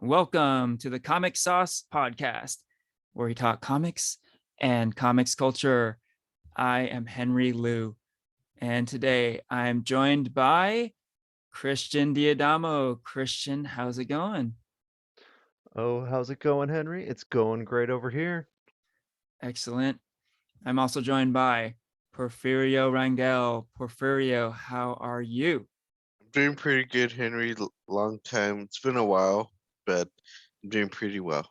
Welcome to the Comic Sauce Podcast, where we talk comics and comics culture. I am Henry Liu, and today I'm joined by Christian Diadamo. Christian, how's it going? Oh, how's it going, Henry? It's going great over here. Excellent. I'm also joined by Porfirio Rangel. Porfirio, how are you? Doing pretty good, Henry. Long time. It's been a while, but I'm doing pretty well.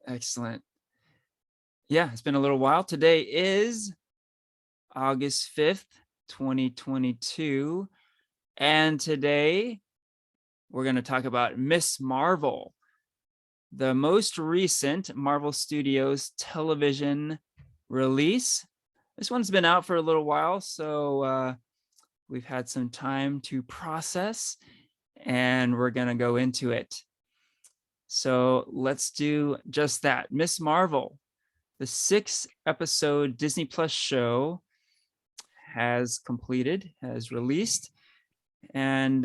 Excellent. Yeah, it's been a little while. Today is August 5th, 2022. And today we're going to talk about Miss Marvel, the most recent Marvel Studios television release. This one's been out for a little while, so we've had some time to process, and we're going to go into it. So let's do just that. Miss Marvel, the 6-episode Disney Plus show, has released. And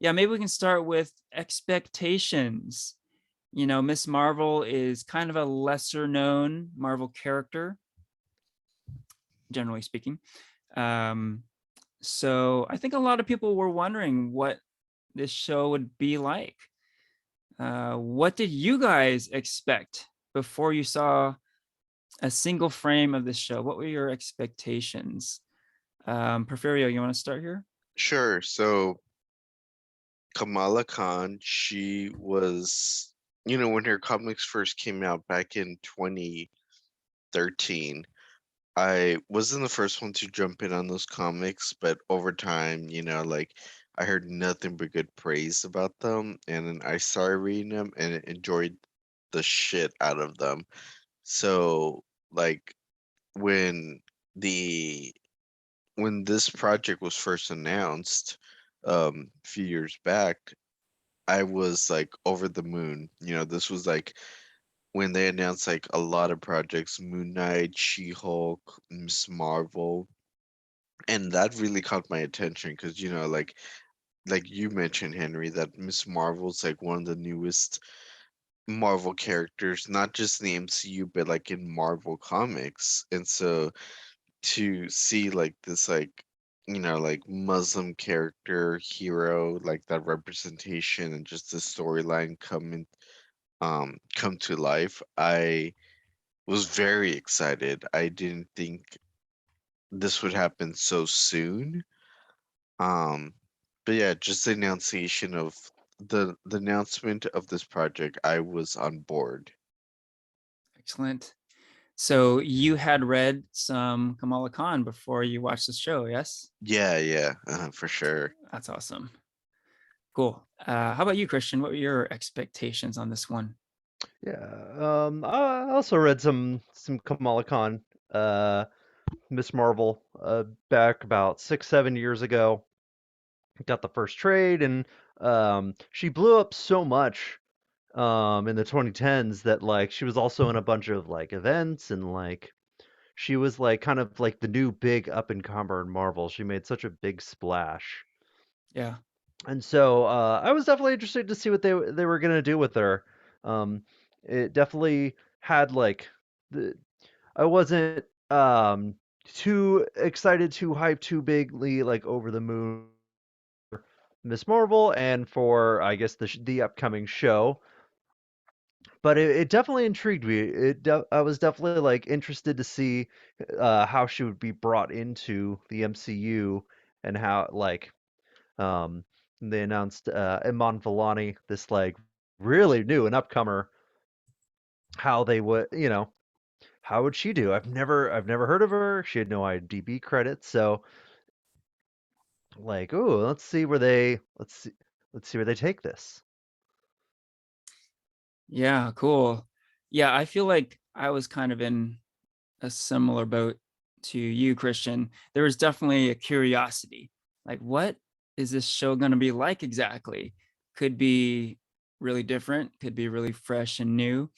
maybe we can start with expectations. You know, Miss Marvel is kind of a lesser known Marvel character, generally speaking. So I think a lot of people were wondering what this show would be like. What did you guys expect before you saw a single frame of this show? What were your expectations? Porfirio, you want to start here? Sure. So Kamala Khan, she was, when her comics first came out back in 2013, I wasn't the first one to jump in on those comics, but over time, I heard nothing but good praise about them, and then I started reading them and enjoyed the shit out of them. So, like, when the when this project was first announced a few years back, I was like over the moon. This was like when they announced like a lot of projects: Moon Knight, She-Hulk, Miss Marvel, and that really caught my attention because like you mentioned, Henry, that Miss Marvel's like one of the newest Marvel characters, not just in the MCU, but like in Marvel comics. And so to see like this like Muslim character hero, like that representation and just the storyline come to life, I was very excited. I didn't think this would happen so soon. um but yeah, just the annunciation of the announcement of this project, I was on board. Excellent. So you had read some Kamala Khan before you watched the show, yes? Yeah, for sure. That's awesome. Cool. How about you, Christian? What were your expectations on this one? Yeah. I also read some Kamala Khan, uh, Miss Marvel, back about 6, 7 years ago. Got the first trade, and she blew up so much in the 2010s that like she was also in a bunch of like events, and like she was like kind of like the new big up and comer in Marvel. She made such a big splash. Yeah. And so I was definitely interested to see what they were gonna do with her. Um, it definitely had like the I wasn't too excited, too hyped, too bigly like over the moon Miss Marvel and for I guess the upcoming show. But it definitely intrigued me. I was definitely like interested to see how she would be brought into the MCU and how like Um, they announced Iman Vellani, this like really new and upcomer. How they would, how would she do? I've never heard of her. She had no IMDb credits, so like, oh, let's see where they take this. Yeah, cool. Yeah, I feel like I was kind of in a similar boat to you, Christian. There was definitely a curiosity. Like, what is this show going to be like exactly? Could be really different, could be really fresh and new.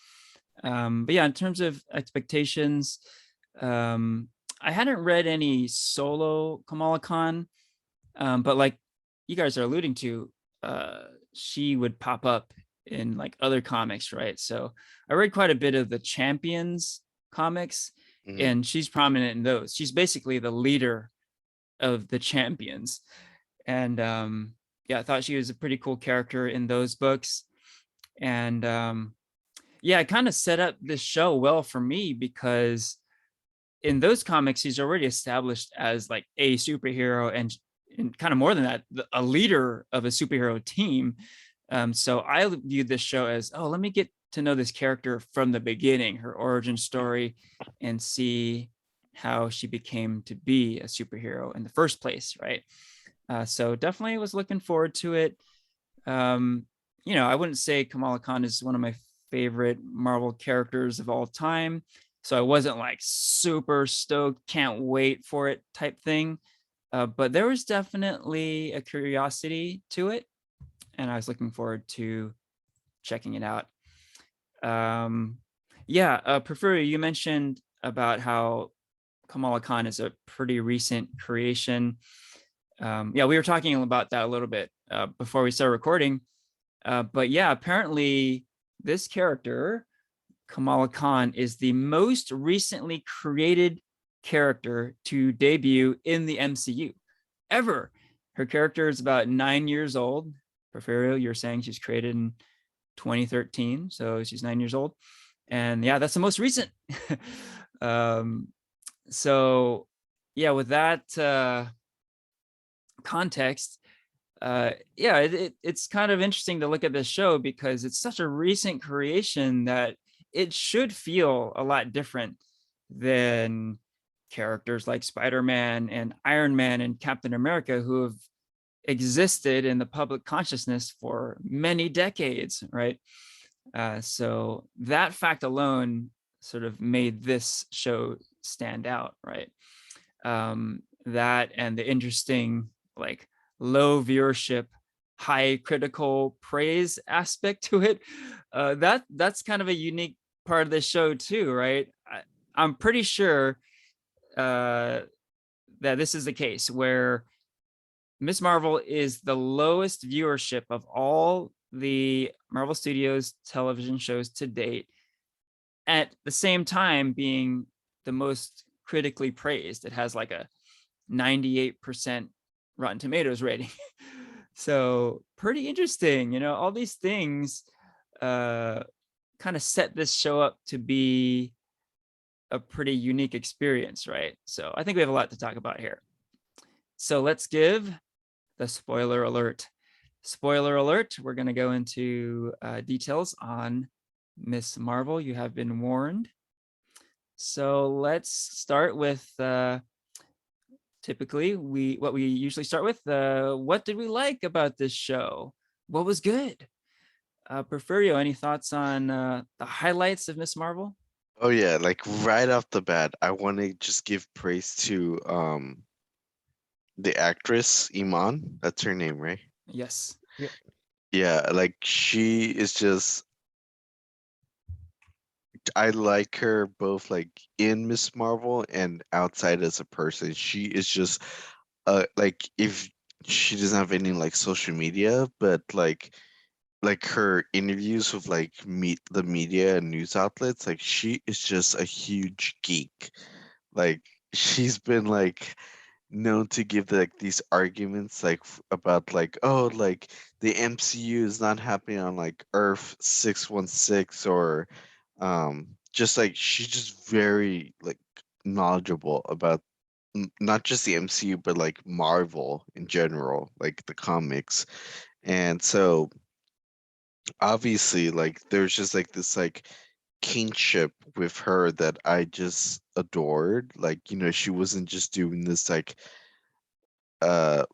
But yeah, in terms of expectations, um, I hadn't read any solo Kamala Khan, but like you guys are alluding to, she would pop up in like other comics, right? So I read quite a bit of the Champions comics, Mhm. and she's prominent in those. She's basically the leader of the Champions. And yeah, I thought she was a pretty cool character in those books. And yeah, it kind of set up this show well for me because in those comics, he's already established as like a superhero and kind of more than that, a leader of a superhero team. So I viewed this show as, oh, let me get to know this character from the beginning, her origin story, and see how she became to be a superhero in the first place, right? So definitely was looking forward to it. Um, I wouldn't say Kamala Khan is one of my favorite Marvel characters of all time. So I wasn't like super stoked, can't wait for it type thing. But there was definitely a curiosity to it, and I was looking forward to checking it out. Yeah, Porfirio, you mentioned about how Kamala Khan is a pretty recent creation. Yeah, we were talking about that a little bit before we started recording. But yeah, apparently this character, Kamala Khan, is the most recently created character to debut in the MCU ever. Her character is about 9 years old. Porfirio, you're saying she's created in 2013, so she's 9 years old. And yeah, that's the most recent. um, so yeah, with that context, yeah, it's kind of interesting to look at this show because it's such a recent creation that it should feel a lot different than characters like Spider-Man and Iron Man and Captain America, who have existed in the public consciousness for many decades, right? So that fact alone sort of made this show stand out, right? That and the interesting, like, low viewership, high critical praise aspect to it. That's kind of a unique part of this show too, right? I'm pretty sure that this is the case where Miss Marvel is the lowest viewership of all the Marvel Studios television shows to date, at the same time being the most critically praised. It has like a 98% Rotten Tomatoes rating. So pretty interesting, all these things kind of set this show up to be a pretty unique experience, right? So I think we have a lot to talk about here. So let's give the spoiler alert. Spoiler alert, we're going to go into details on Miss Marvel. You have been warned. So let's start with typically what we usually start with. What did we like about this show? What was good? Porfirio, any thoughts on the highlights of Miss Marvel? Oh yeah, like right off the bat, I want to just give praise to the actress Iman. That's her name, right? Yes. Yep. Yeah, like she is just, I like her both like in Miss Marvel and outside as a person. She is just like, if she doesn't have any like social media, but like her interviews with like meet the media and news outlets, like she is just a huge geek. Like she's been like known to give like these arguments like about like, oh, like the MCU is not happening on like Earth 616, or just like she's just very like knowledgeable about not just the MCU but like Marvel in general, like the comics. And so obviously like there's just like this like kinship with her that I just adored. Like, she wasn't just doing this like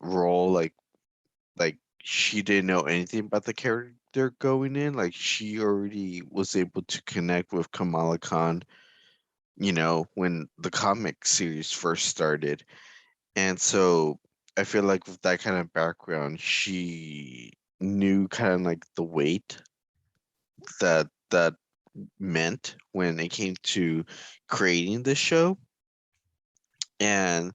role like she didn't know anything about the character going in. Like she already was able to connect with Kamala Khan, when the comic series first started. And so I feel like with that kind of background, she knew kind of like the weight that meant when it came to creating the show. And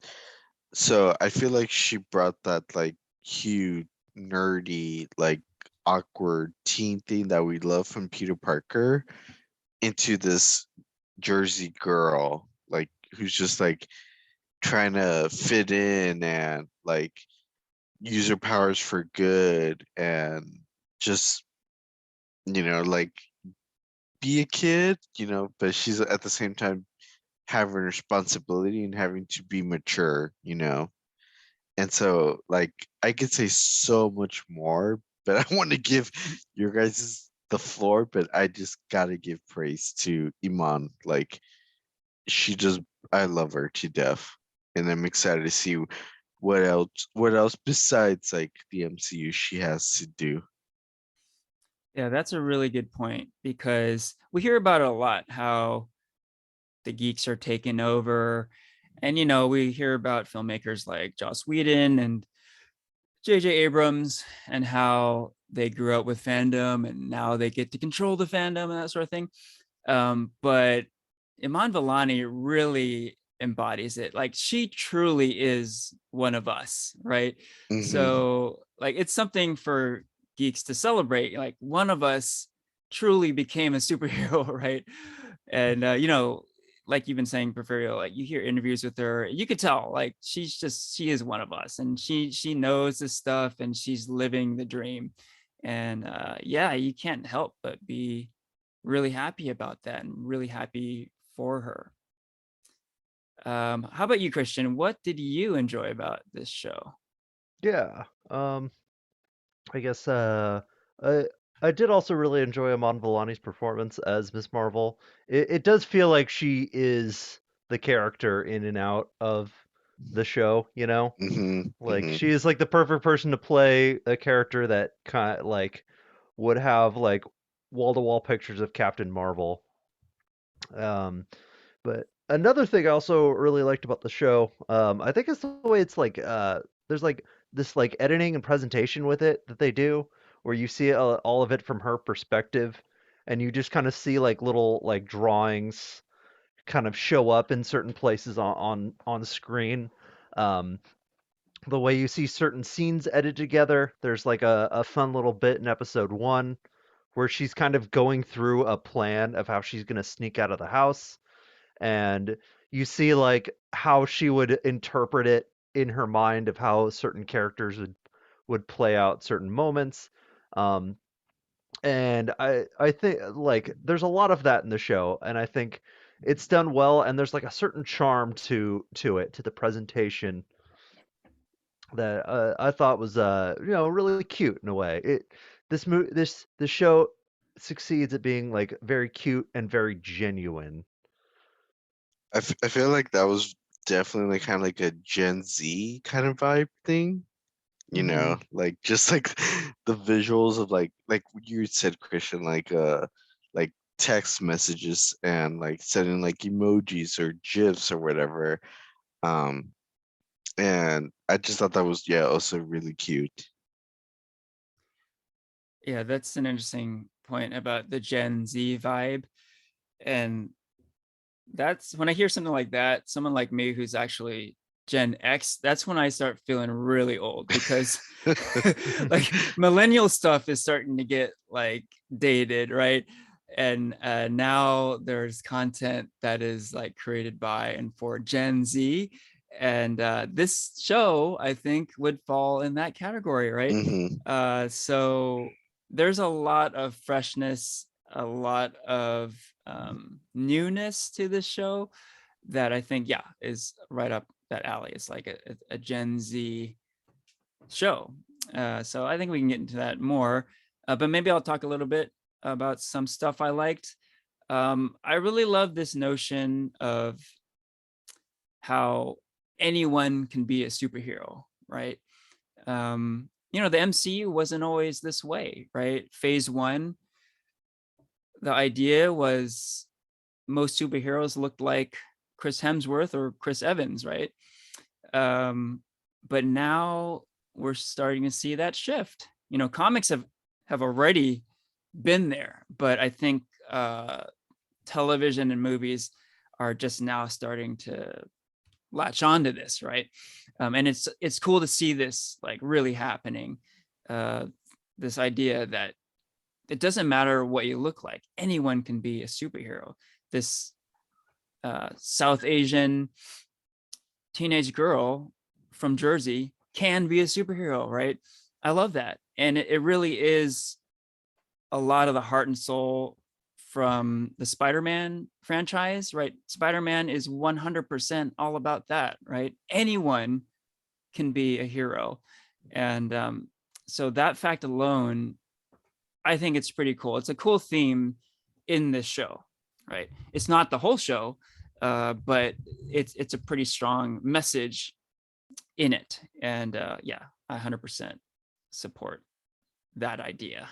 so I feel like she brought that like huge nerdy, like awkward teen thing that we love from Peter Parker into this Jersey girl, like who's just like trying to fit in and like use her powers for good and just, like be a kid, but she's at the same time having responsibility and having to be mature. And so, like, I could say so much more, but I want to give your guys the floor, but I just gotta give praise to Iman. Like, she just, I love her to death. And I'm excited to see what else besides like the MCU she has to do. Yeah, that's a really good point because we hear about it a lot how the geeks are taking over. And, we hear about filmmakers like Joss Whedon and J.J. Abrams and how they grew up with fandom and now they get to control the fandom and that sort of thing. But Iman Vellani really embodies it. Like she truly is one of us, right? Hmm. So like it's something for geeks to celebrate. Like one of us truly became a superhero, right? And like you've been saying, Porfirio, like you hear interviews with her, you could tell like she is one of us, and she knows this stuff, and she's living the dream. And yeah, you can't help but be really happy about that and really happy for her. How about you, Christian? What did you enjoy about this show? Yeah. I guess I I did also really enjoy Amon Villani's performance as Miss Marvel. It does feel like she is the character in and out of the show, you know? Hmm. Like Hmm. she is like the perfect person to play a character that kind of like would have like wall-to-wall pictures of Captain Marvel. Um, but another thing I also really liked about the show, I think it's the way it's like there's like this like editing and presentation with it that they do, where you see all of it from her perspective, and you just kind of see like little like drawings kind of show up in certain places on screen. Um, the way you see certain scenes edited together, there's like a fun little bit in episode one where she's kind of going through a plan of how she's gonna sneak out of the house, and you see like how she would interpret it in her mind of how certain characters would play out certain moments. Um, and I think like there's a lot of that in the show, and I think it's done well, and there's like a certain charm to it, to the presentation that I thought was really cute in a way. This show succeeds at being like very cute and very genuine. I feel like that was definitely kind of like a Gen Z kind of vibe thing. Hmm. Like just like the visuals of like you said, Christian, like text messages and like sending like emojis or gifs or whatever. Um, and I just thought that was, yeah, also really cute. Yeah, that's an interesting point about the Gen Z vibe. And that's when I hear something like that, someone like me who's actually Gen X, that's when I start feeling really old because like millennial stuff is starting to get like dated, right? And now there's content that is like created by and for Gen Z. And this show, I think, would fall in that category, right? Hmm. So there's a lot of freshness, a lot of newness to this show that I think, yeah, is right up that alley. It's like a Gen Z show. So I think we can get into that more. But maybe I'll talk a little bit about some stuff I liked. I really love this notion of how anyone can be a superhero, right? The MCU wasn't always this way, right? Phase one, the idea was most superheroes looked like Chris Hemsworth or Chris Evans, right? Um, but now we're starting to see that shift. Comics have already been there, but I think television and movies are just now starting to latch onto this, right? And it's cool to see this like really happening. uh, this idea that it doesn't matter what you look like, anyone can be a superhero. This South Asian teenage girl from Jersey can be a superhero, right? I love that. And it really is a lot of the heart and soul from the Spider-Man franchise, right? Spider-Man is 100% all about that, right? Anyone can be a hero. And so that fact alone, I think it's pretty cool. It's a cool theme in this show, right? It's not the whole show, but it's a pretty strong message in it. And yeah, I 100% support that idea.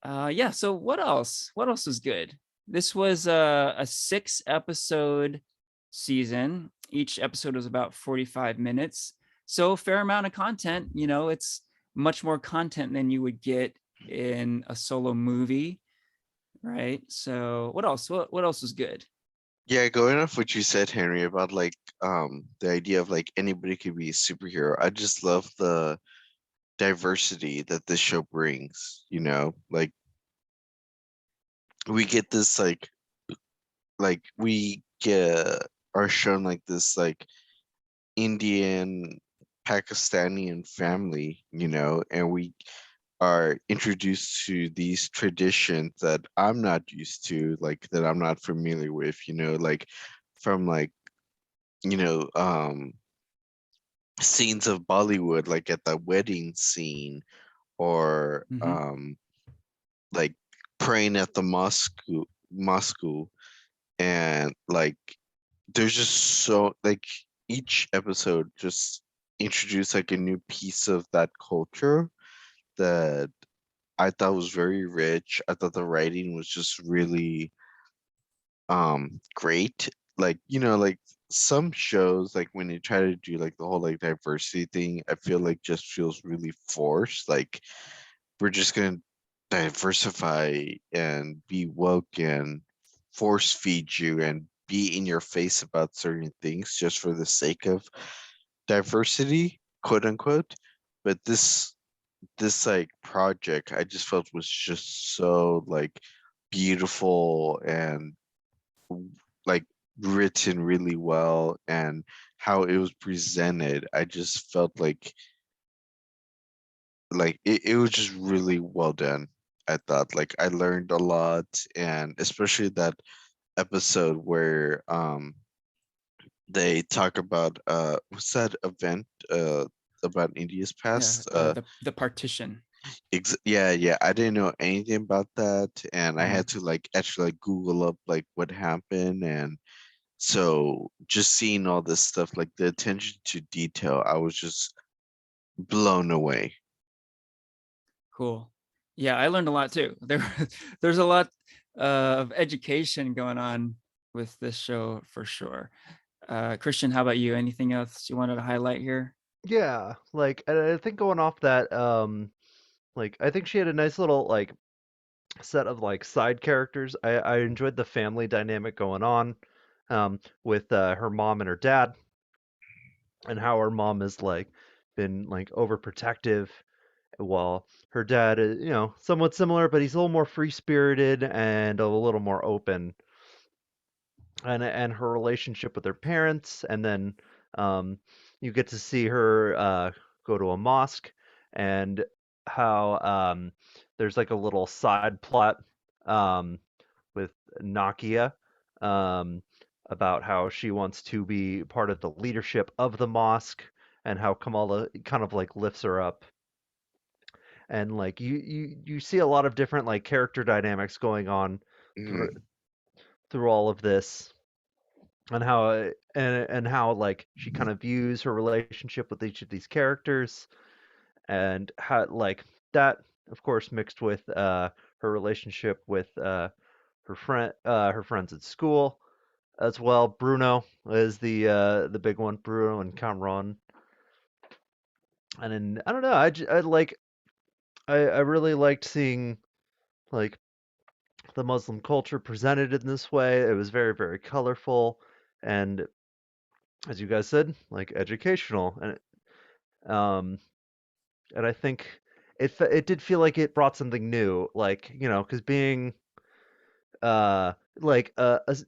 Yeah, so what else? What else was good? This was a 6 episode season. Each episode was about 45 minutes. So a fair amount of content. It's much more content than you would get in a solo movie, right? So what else? What else was good? Yeah, going off what you said, Henry, about like the idea of like anybody could be a superhero. I just love the diversity that this show brings, like we get this like we get are shown like this like Indian Pakistani family, and we are introduced to these traditions that I'm not used to, like that I'm not familiar with, like from like, you know, um scenes of Bollywood, like at the wedding scene, or Mm-hmm. like praying at the mosque, and like there's just so like each episode just introduced like a new piece of that culture that I thought was very rich. I thought the writing was just really great. Like, like some shows, like when they try to do like the whole like diversity thing, I feel like just feels really forced. Like we're just gonna diversify and be woke and force feed you and be in your face about certain things just for the sake of diversity, quote unquote. But this like project I just felt was just so like beautiful and like written really well, and how it was presented, I just felt like it was just really well done. I thought like I learned a lot, and especially that episode where they talk about what's that event about India's Yeah, past. the partition. Yeah, I didn't know anything about that, and I Mm-hmm. had to like actually like Google up like what happened. And so just seeing all this stuff, like the attention to detail, I was just blown away. Cool. Yeah, I learned a lot too. There's a lot of education going on with this show for sure. Christian, how about you? Anything else you wanted to highlight here? Yeah, like I think going off that, like I think she had a nice little like set of like side characters. I enjoyed the family dynamic going on, with her mom and her dad, and how her mom has like been like overprotective, while her dad is, somewhat similar, but he's a little more free spirited and a little more open, and her relationship with her parents, and then um, you get to see her go to a mosque, and how there's like a little side plot um, with Nakia, um, about how she wants to be part of the leadership of the mosque, and how Kamala kind of like lifts her up, and like you see a lot of different like character dynamics going on through Mhm. through all of this, and how and how like she kind of views her relationship with each of these characters, and how like that, of course, mixed with her relationship with her friends at school as well. Bruno is the big one, Bruno and Cameron. And then I don't know, I like I really liked seeing like the Muslim culture presented in this way. It was very, very colorful, and as you guys said, like educational, um, and I think it did feel like it brought something new, like, because being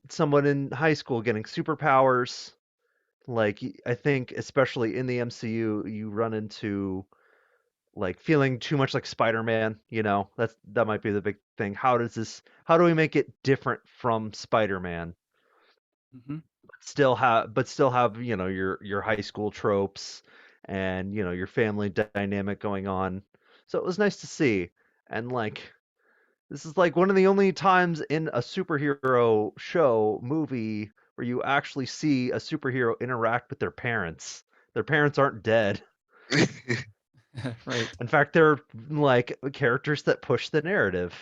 someone in high school getting superpowers, like I think especially in the MCU, you run into like feeling too much like Spider-Man, that might be the big thing. How do we make it different from Spider-Man? Mhm. Still have, your high school tropes and, your family dynamic going on. So it was nice to see. And like this is like one of the only times in a superhero show movie where you actually see a superhero interact with their parents. Their parents aren't dead. Right. In fact, they're like characters that push the narrative.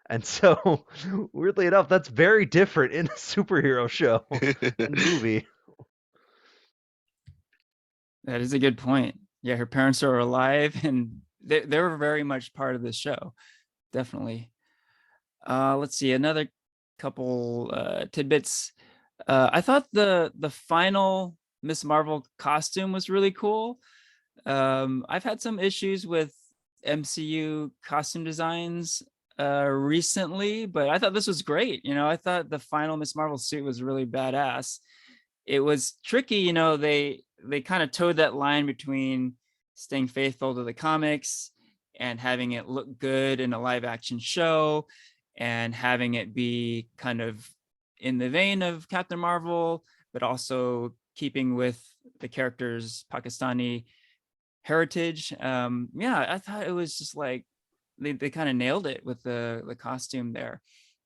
And so, weirdly enough, that's very different in a superhero show and movie. That is a good point. Yeah, her parents are alive, and they were very much part of the show. Definitely. Let's see, another couple tidbits. I thought the final Miss Marvel costume was really cool. I've had some issues with MCU costume designs recently, but I thought this was great. I thought the final Miss Marvel suit was really badass. It was tricky, they kind of towed that line between staying faithful to the comics and having it look good in a live action show and having it be kind of in the vein of Captain Marvel, but also keeping with the character's Pakistani heritage. Yeah, I thought it was just like they kind of nailed it with the costume there.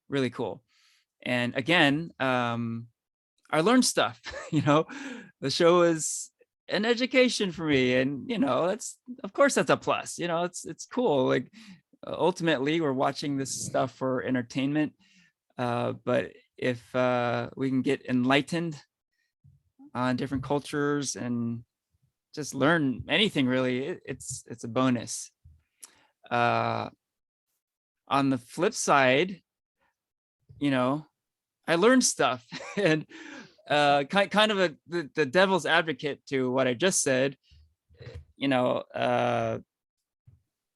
Really cool. And again, I learned stuff. you know, the show is an education for me, and that's of course that's a plus. It's cool. Like ultimately, we're watching this stuff for entertainment, but if we can get enlightened on different cultures and just learn anything, really, it's a bonus. Uh, on the flip side, you know, I learned stuff, and kind of the devil's advocate to what I just said. You know,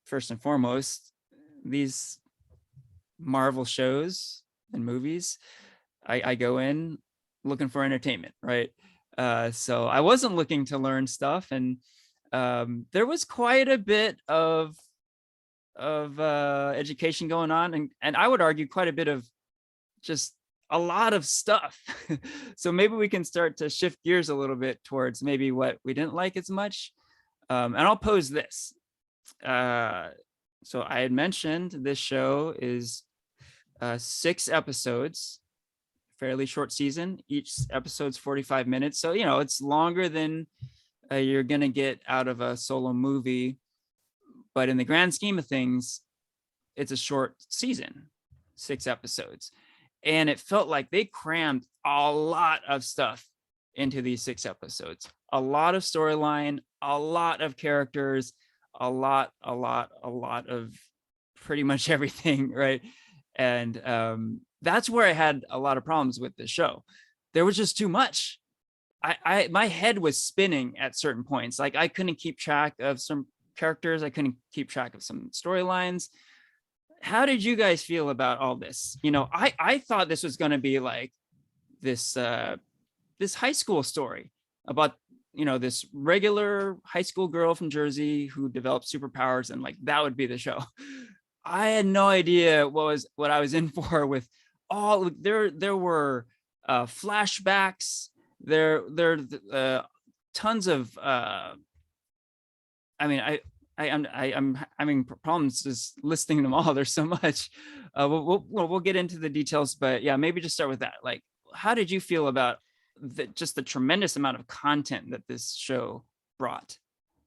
first and foremost, these Marvel shows and movies, I go in looking for entertainment, right? So I wasn't looking to learn stuff, and there was quite a bit of education going on, and I would argue quite a bit of just a lot of stuff. So maybe we can start to shift gears a little bit towards maybe what we didn't like as much. And I'll pose this. Uh, so I had mentioned this show is 6 episodes, fairly short season. Each episode's 45 minutes. So, it's longer than you're going to get out of a solo movie. But in the grand scheme of things, it's a short season, 6 episodes. And it felt like they crammed a lot of stuff into these 6 episodes. A lot of storyline, a lot of characters, a lot of pretty much everything, right? And that's where I had a lot of problems with the show. There was just too much. My head was spinning at certain points. Like I couldn't keep track of some characters. I couldn't keep track of some storylines. How did you guys feel about all this? I thought this was going to be like this this high school story about this regular high school girl from Jersey who developed superpowers, and like that would be the show. I had no idea what I was in for with all there were flashbacks, there tons of I mean, I'm having problems just listing them all. There's so much. We'll get into the details, but yeah, maybe just start with that. Like, how did you feel about just the tremendous amount of content that this show brought?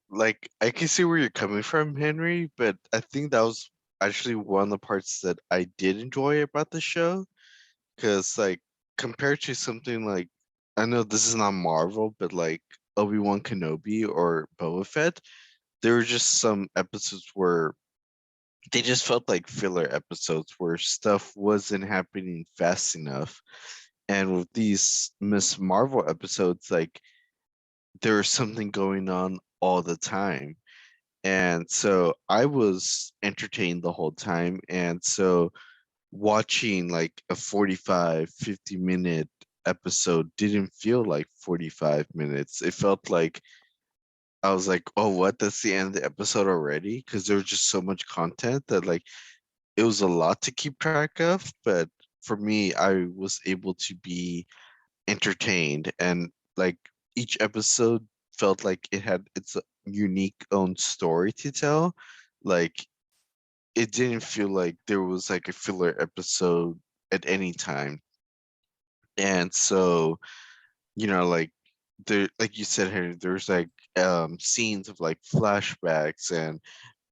Like, I can see where you're coming from, Henry, but I think that was actually one of the parts that I did enjoy about the show. Because, like, compared to something like, I know this is not Marvel, but like Obi-Wan Kenobi or Boba Fett, there were just some episodes where they just felt like filler episodes where stuff wasn't happening fast enough. And with these Miss Marvel episodes, like, there was something going on all the time. And so I was entertained the whole time. And so watching like a 45, 50-minute episode didn't feel like 45 minutes. It felt like I was like, oh, what? That's the end of the episode already? Because there was just so much content that like it was a lot to keep track of. But for me, I was able to be entertained, and like each episode felt like it had its unique own story to tell. Like it didn't feel like there was like a filler episode at any time. And so, like there, like you said, Henry, there's like scenes of like flashbacks and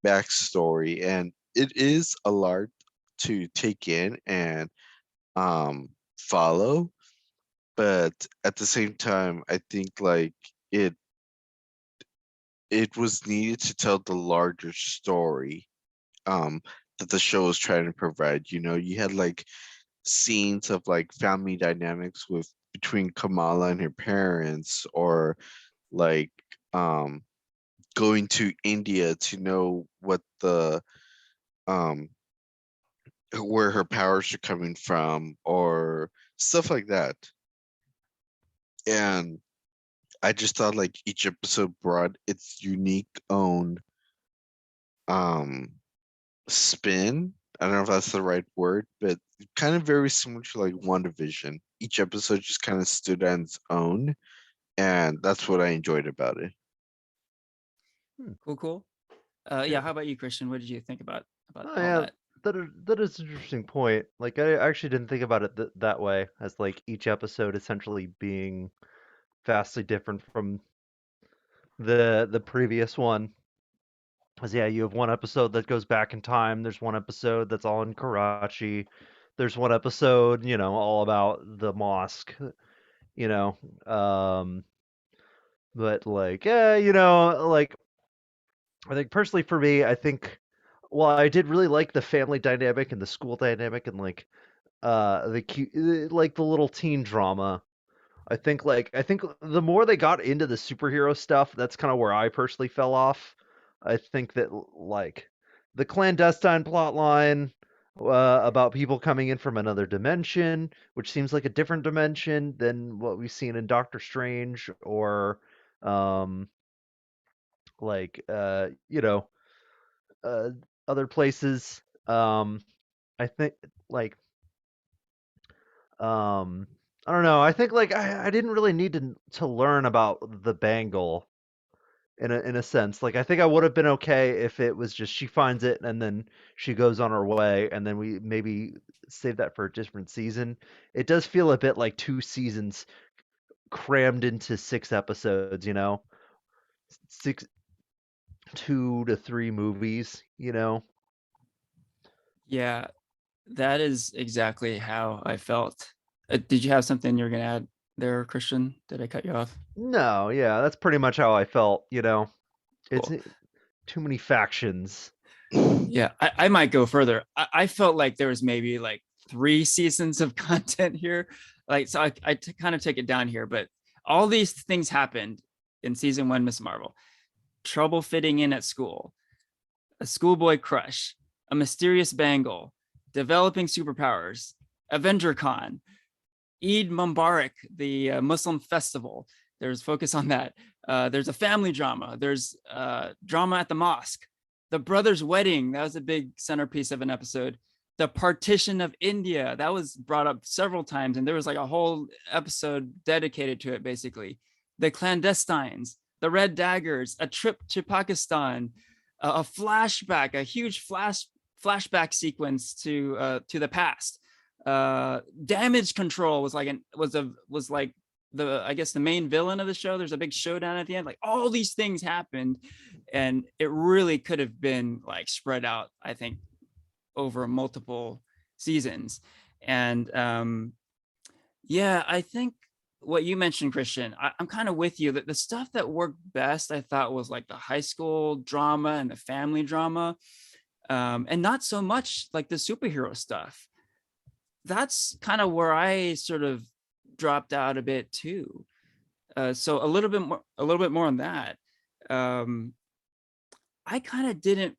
backstory, and it is a lot to take in and follow. But at the same time, I think like it it was needed to tell the larger story that the show was trying to provide. You had like scenes of like family dynamics with between Kamala and her parents, or like um going to India to know what the um where her powers are coming from, or stuff like that. And I just thought like each episode brought its unique own um spin. I don't know if that's the right word, but kind of very similar to like WandaVision. Each episode just kind of stood on its own, and that's what I enjoyed about it. Cool, cool. Yeah. Yeah, how about you, Christian? What did you think about Oh all yeah, that? that is an interesting point. Like I actually didn't think about it that way, as like each episode essentially being vastly different from the previous one. Because yeah, you have one episode that goes back in time. There's one episode that's all in Karachi. There's one episode, all about the mosque. You know, um, but like, like I think personally for me, I think, well, I did really like the family dynamic and the school dynamic and like the cute, like the little teen drama. I think the more they got into the superhero stuff, that's kind of where I personally fell off. I think that like the clandestine plot line about people coming in from another dimension, which seems like a different dimension than what we've seen in Doctor Strange, or um like uh other places. I think like um I don't know. I think like I didn't really need to learn about the bangle in a sense. Like I think I would have been okay if it was just she finds it and then she goes on her way, and then we maybe save that for a different season. It does feel a bit like two seasons crammed into 6 episodes. Six 2 to 3 movies. Yeah, that is exactly how I felt. Did you have something you're gonna add there, Christian? Did I cut you off? No, yeah, that's pretty much how I felt. It's Cool. too many factions. Yeah, I might go further. I felt like there was maybe like 3 seasons of content here. Like, so I kind of take it down here, but all these things happened in season 1, Miss Marvel. Trouble fitting in at school, a schoolboy crush, a mysterious bangle, developing superpowers, Avenger Con, Eid Mubarak, the Muslim festival. There's focus on that. There's a family drama. There's drama at the mosque. The brothers' wedding. That was a big centerpiece of an episode. The partition of India. That was brought up several times, and there was like a whole episode dedicated to it, basically. The clandestines, the red daggers, a trip to Pakistan, a flashback, a huge flashback sequence to the past. Damage control was like was like the, I guess, the main villain of the show. There's a big showdown at the end. Like all these things happened, and it really could have been like spread out, I think, over multiple seasons. And yeah, I think what you mentioned, Christian, I'm kind of with you that the stuff that worked best, I thought, was like the high school drama and the family drama, and not so much like the superhero stuff. That's kind of where I sort of dropped out a bit too. So a little bit more on that. Um, I kind of didn't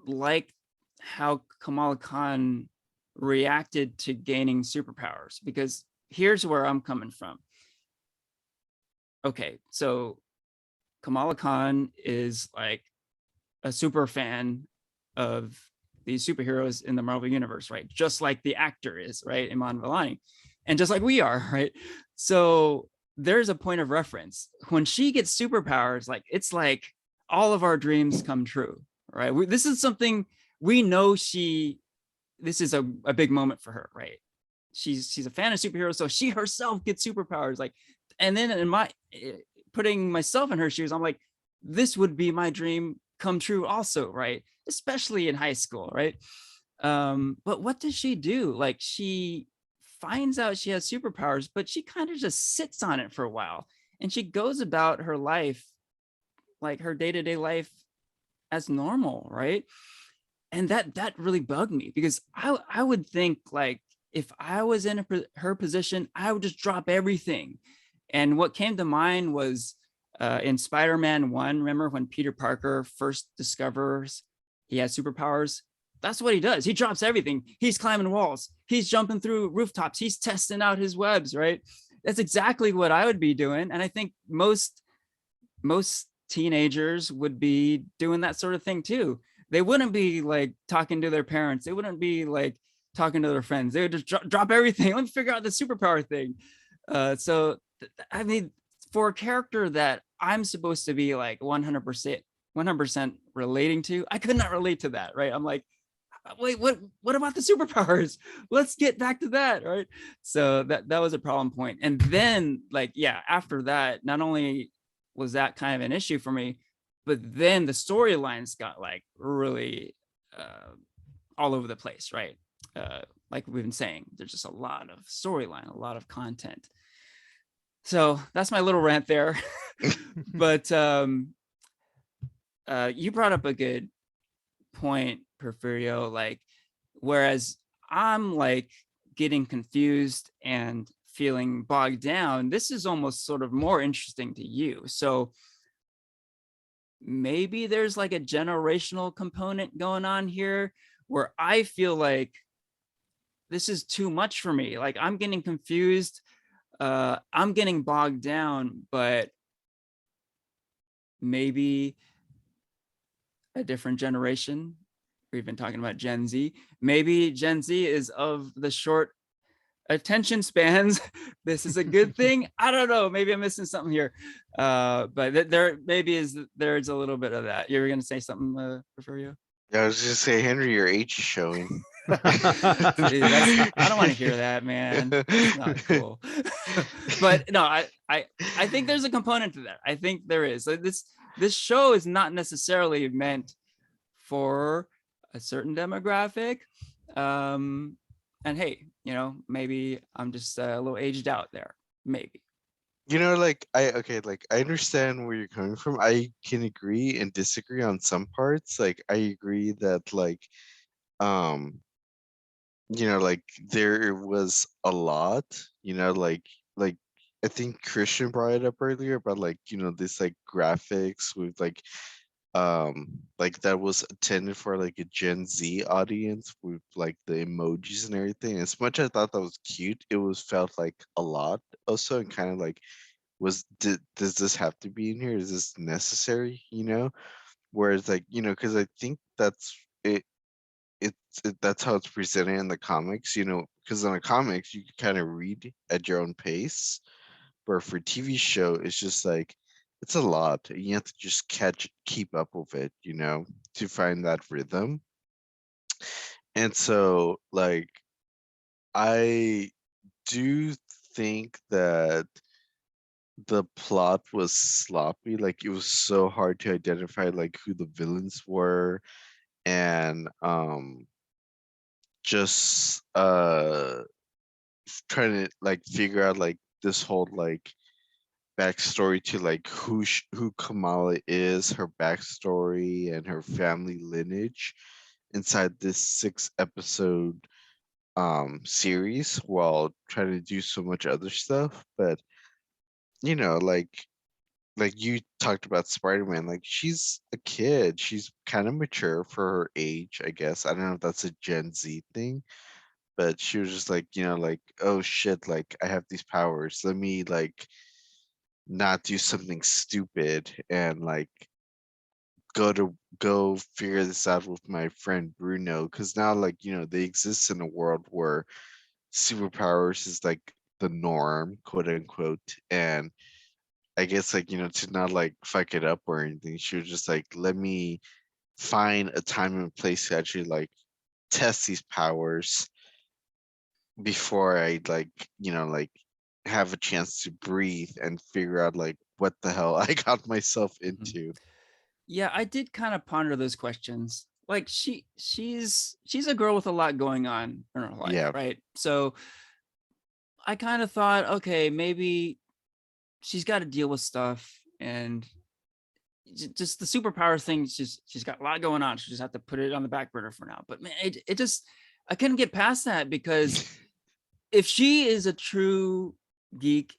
like how Kamala Khan reacted to gaining superpowers, because here's where I'm coming from. Okay, so Kamala Khan is like a super fan of these superheroes in the Marvel universe, right? Just like the actor is, right? Iman Vellani, and just like we are, right? So there's a point of reference. When she gets superpowers, like it's like all of our dreams come true, right? This is something we know this is a big moment for her, right? She's a fan of superheroes, so she herself gets superpowers. Like, and then in my putting myself in her shoes, I'm like, this would be my dream come true also, right? Especially in high school, right? But what does she do? Like, she finds out she has superpowers, but she kind of just sits on it for a while, and she goes about her life, like her day-to-day life, as normal, right? And that really bugged me, because I would think, like, if I was in her position, I would just drop everything. And what came to mind was in Spider-Man 1, remember when Peter Parker first discovers he has superpowers? That's what he does. He drops everything. He's climbing walls. He's jumping through rooftops. He's testing out his webs, right? That's exactly what I would be doing. And I think most teenagers would be doing that sort of thing too. They wouldn't be like talking to their parents. They wouldn't be like talking to their friends. They would just drop everything. Let me figure out the superpower thing. So I mean, for a character that I'm supposed to be like 100% relating to, I could not relate to that, right? I'm like, wait, what about the superpowers? Let's get back to that, right? So that was a problem point. And then, like, yeah, after that, not only was that kind of an issue for me, but then the storylines got like really all over the place, right? Like we've been saying, there's just a lot of storyline, a lot of content. So that's my little rant there. But you brought up a good point, Porfirio. Like, whereas I'm like getting confused and feeling bogged down, this is almost sort of more interesting to you. So maybe there's like a generational component going on here, where I feel like this is too much for me. Like, I'm getting confused, I'm getting bogged down, but maybe a different generation, we've been talking about Gen Z, maybe Gen Z is of the short attention spans. This is a good thing. I don't know, maybe I'm missing something here, but there maybe there's a little bit of that. You were going to say something, Porfirio? Yeah, I was just say, Henry, your age is showing. See, that's not, I don't want to hear that, man. That's not cool. But no, I think there's a component to that. I think there is. Like, this show is not necessarily meant for a certain demographic. And hey, maybe I'm just a little aged out there. Maybe. Like I understand where you're coming from. I can agree and disagree on some parts. Like I agree that um like there was a lot, like I think Christian brought it up earlier about this like graphics with like that was intended for like a Gen Z audience with like the emojis and everything. As much as I thought that was cute, it was felt like a lot also, and kind of like does this have to be in here? Is this necessary? Whereas because I think that's it. That's how it's presented in the comics. Because in the comics you can kind of read at your own pace, but for TV show it's just like it's a lot. You have to just keep up with it, to find that rhythm. And so I do think that the plot was sloppy. Like it was so hard to identify like who the villains were, and just trying to like figure out like this whole like backstory to like who Kamala is, her backstory and her family lineage inside this 6 episode series, while trying to do so much other stuff. But you know like like you talked about Spider-Man, like she's a kid. She's kind of mature for her age, I guess. I don't know if that's a Gen Z thing, but she was just like, like, oh shit, like I have these powers. Let me like not do something stupid and like go figure this out with my friend Bruno, because now like they exist in a world where superpowers is like the norm, quote unquote. And I guess like to not like fuck it up or anything, she was just like, let me find a time and place to actually like test these powers before I like like have a chance to breathe and figure out like what the hell I got myself Mhm. into. Yeah, I did kind of ponder those questions. Like she's a girl with a lot going on in her life, Yeah. right? So I kind of thought, okay, maybe she's got to deal with stuff, and just the superpower thing. She's got a lot going on. She just have to put it on the back burner for now. But man, it just I couldn't get past that, because if she is a true geek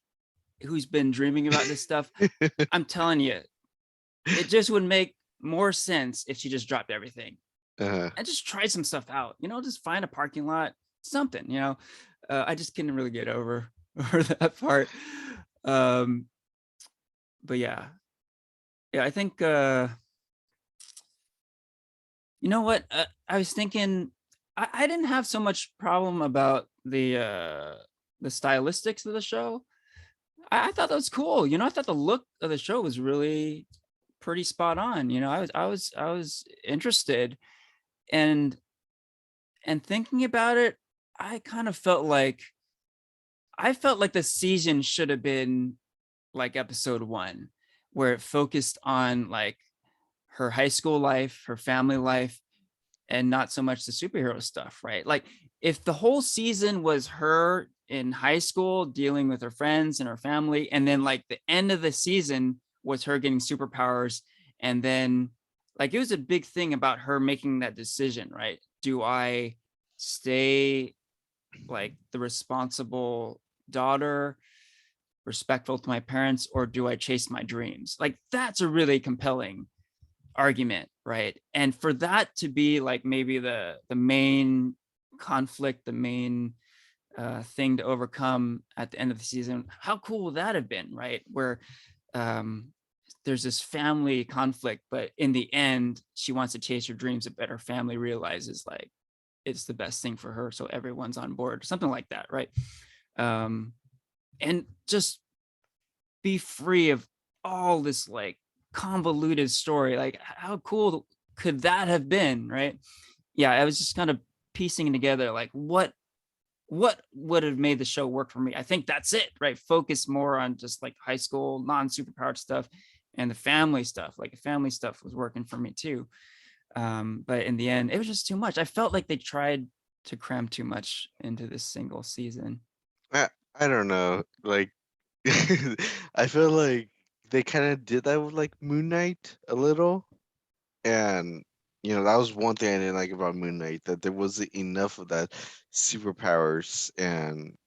who's been dreaming about this stuff, I'm telling you, it just would make more sense if she just dropped everything uh, and just try some stuff out. Just find a parking lot, something. I just couldn't really get over that part. Um, but yeah, I think you know what? I was thinking I didn't have so much problem about the stylistics of the show. I thought that was cool. I thought the look of the show was really pretty spot on. I was interested, and thinking about it, I kind of felt like the season should have been like episode 1, where it focused on like her high school life, her family life, and not so much the superhero stuff, right? Like if the whole season was her in high school dealing with her friends and her family, and then like the end of the season was her getting superpowers, and then like it was a big thing about her making that decision, right? Do I stay like the responsible daughter, respectful to my parents, or do I chase my dreams? Like that's a really compelling argument, right? And for that to be like maybe the main conflict, the main thing to overcome at the end of the season, how cool would that have been, right? Where um, there's this family conflict, but in the end, she wants to chase her dreams, but her family realizes like it's the best thing for her, so everyone's on board, something like that, right? Um, and just be free of all this like convoluted story. Like how cool could that have been, right? Yeah, I was just kind of piecing together like what would have made the show work for me. I think that's it, right? Focus more on just like high school non-superpowered stuff, and the family stuff. Like the family stuff was working for me too. But in the end, it was just too much. I felt like they tried to cram too much into this single season. I don't know. Like I feel like they kind of did that with like Moon Knight a little. And that was one thing I didn't like about Moon Knight, that there wasn't enough of that superpowers and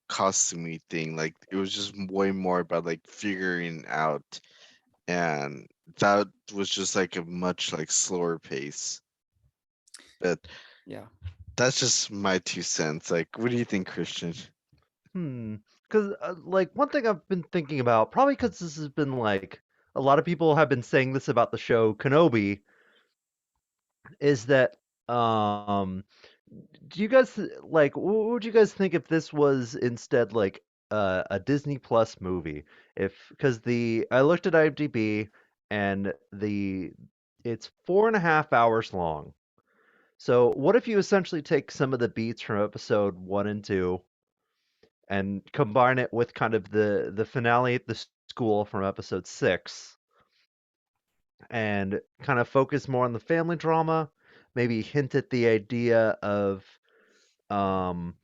costumey thing. Like it was just way more about like figuring out, and that was just like a much like slower pace. But Yeah. that's just my 2 cents. Like, what do you think, Christian? Hmm. Because, like, one thing I've been thinking about, probably because this has been like a lot of people have been saying this about the show Kenobi, is that, do you guys like, what would you guys think if this was instead like a Disney Plus movie? Because I looked at IMDb and it's 4.5 hours long. So, what if you essentially take some of the beats from episode 1 and 2 and combine it with kind of the finale at the school from episode 6 and kind of focus more on the family drama, maybe hint at the idea of um,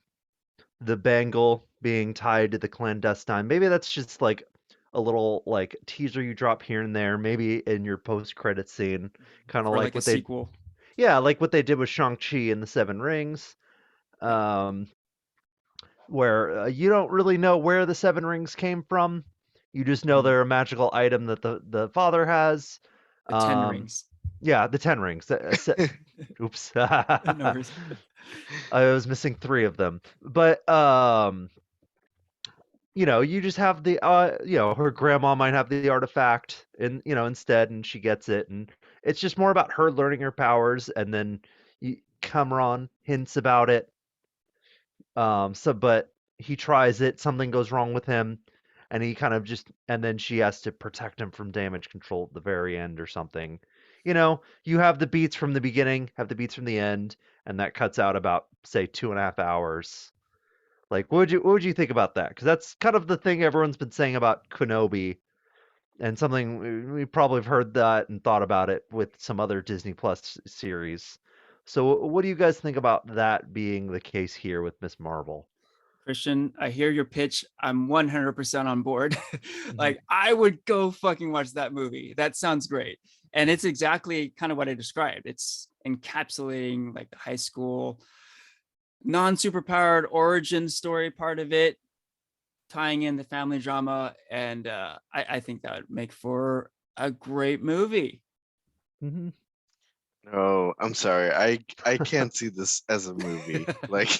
the bangle being tied to the clandestine. Maybe that's just like a little like teaser you drop here and there, maybe in your post credit scene, kind of For like like a what they sequel. yeah, like what they did with Shang-Chi and the Seven Rings. Yeah. Um, where you don't really know where the Seven Rings came from. You just know they're a magical item that the father has. The 10 Um, rings. yeah, the 10 rings. Oops. No worries. I was missing 3 of them. But you just have the her grandma might have the artifact and instead, and she gets it, and it's just more about her learning her powers, and then Cameron hints about it. But he tries it, something goes wrong with him, and he kind of just, and then she has to protect him from damage control at the very end or something. You have the beats from the beginning, have the beats from the end, and that cuts out about, say, 2.5 hours. Like, what would you think about that? Because that's kind of the thing everyone's been saying about Kenobi, and something we probably have heard that and thought about it with some other Disney Plus series. So, what do you guys think about that being the case here with Miss Marvel? Christian, I hear your pitch. I'm 100% on board. Hmm. Like, I would go fucking watch that movie. That sounds great. And it's exactly kind of what I described. It's encapsulating like the high school non-superpowered origin story part of it, tying in the family drama. And I think that would make for a great movie. Hmm. Oh, I'm sorry. I can't see this as a movie. Like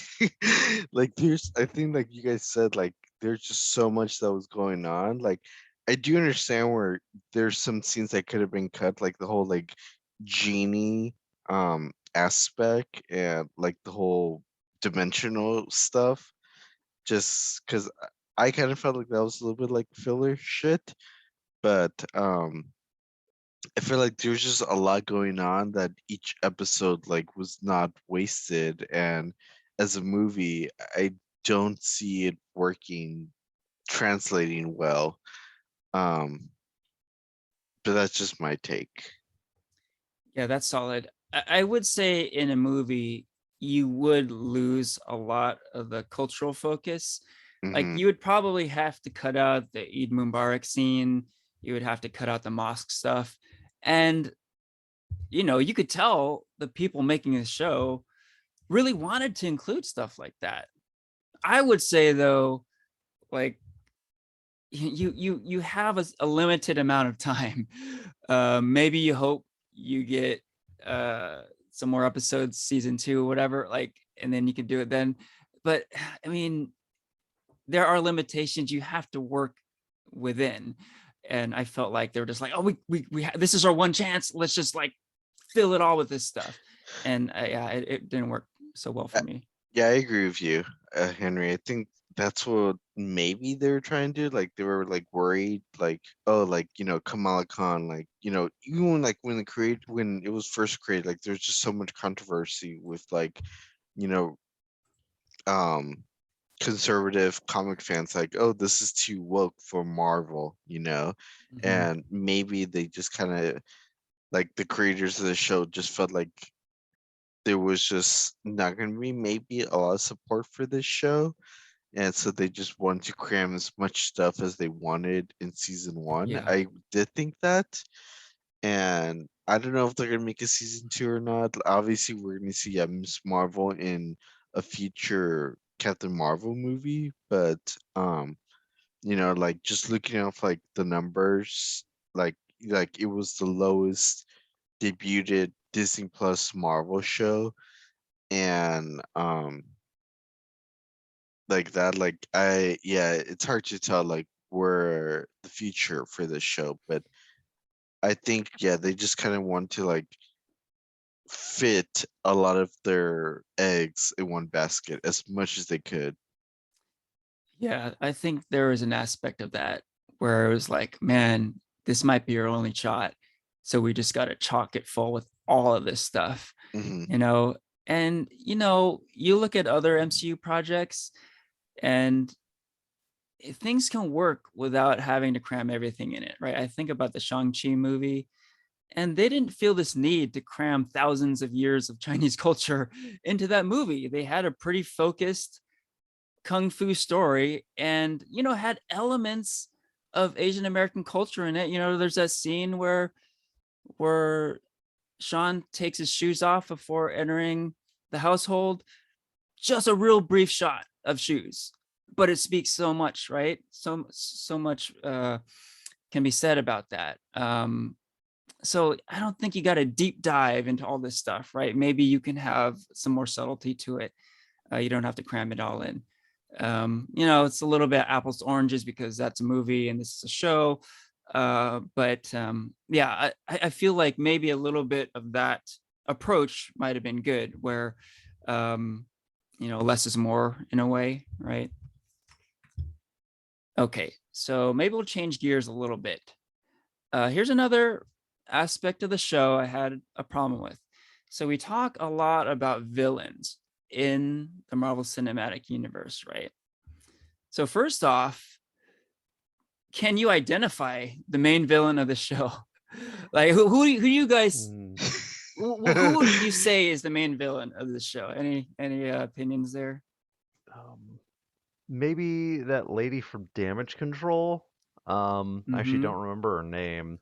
like there's I think like you guys said, like there's just so much that was going on. Like I do understand where there's some scenes that could have been cut, like the whole like genie aspect and like the whole dimensional stuff, just cuz I kind of felt like that was a little bit like filler shit, but I feel like there's just a lot going on that each episode like was not wasted, and as a movie, I don't see it working translating well. Um, but that's just my take. Yeah, that's solid. I would say in a movie, you would lose a lot of the cultural focus. Like, Hmm. you would probably have to cut out the Eid Mubarak scene. You would have to cut out the mosque stuff. And, you could tell the people making the show really wanted to include stuff like that. I would say, though, like, you have a limited amount of time. Maybe you hope you get uh some more episodes, season 2, whatever, like, and then you can do it then. But I mean, there are limitations you have to work within, and I felt like they were just like, oh, this is our one chance, let's just like fill it all with this stuff. And yeah, it didn't work so well for me. Yeah, I agree with you, Henry. I think that's what maybe they were trying to do. Like they were like worried, like oh, like Kamala Khan, like even like when it was first created, like there's just so much controversy with like you know um conservative comic fans, like oh, this is too woke for Marvel, Mhm. and maybe they just kind of like the creators of the show just felt like there was just not going to be maybe a lot of support for this show, and so they just wanted to cram as much stuff as they wanted in season one. Yeah. I did think that, and I don't know if they're gonna make a season two or not. Obviously, we're gonna see Miss Marvel in a future Captain Marvel movie, but like just looking off like the numbers, like it was the lowest debuted Disney Plus Marvel show, and like that, like yeah, it's hard to tell like where the future for this show, but I think yeah, they just kind of want to like fit a lot of their eggs in one basket as much as they could. Yeah, I think there was an aspect of that where it was like, man, this might be our only shot. So we just got to chalk it full with all of this stuff, Hmm. you know? And, you look at other MCU projects, and things can work without having to cram everything in it, right? I think about the Shang-Chi movie, and they didn't feel this need to cram thousands of years of Chinese culture into that movie. They had a pretty focused kung fu story, and had elements of Asian American culture in it. There's that scene where Sean takes his shoes off before entering the household. Just a real brief shot of shoes, but it speaks so much, right? So much can be said about that. So I don't think you got to deep dive into all this stuff, right? Maybe you can have some more subtlety to it. You don't have to cram it all in. It's a little bit apples to oranges because that's a movie and this is a show. But yeah, I feel like maybe a little bit of that approach might have been good, where less is more in a way, right? Okay, so maybe we'll change gears a little bit. Here's another aspect of the show I had a problem with. So we talk a lot about villains in the Marvel Cinematic Universe, right? So first off, can you identify the main villain of the show? Like who you guys Hmm. who would you say is the main villain of the show? Any opinions there? Um, Maybe that lady from Damage Control. I actually Mm-hmm. don't remember her name.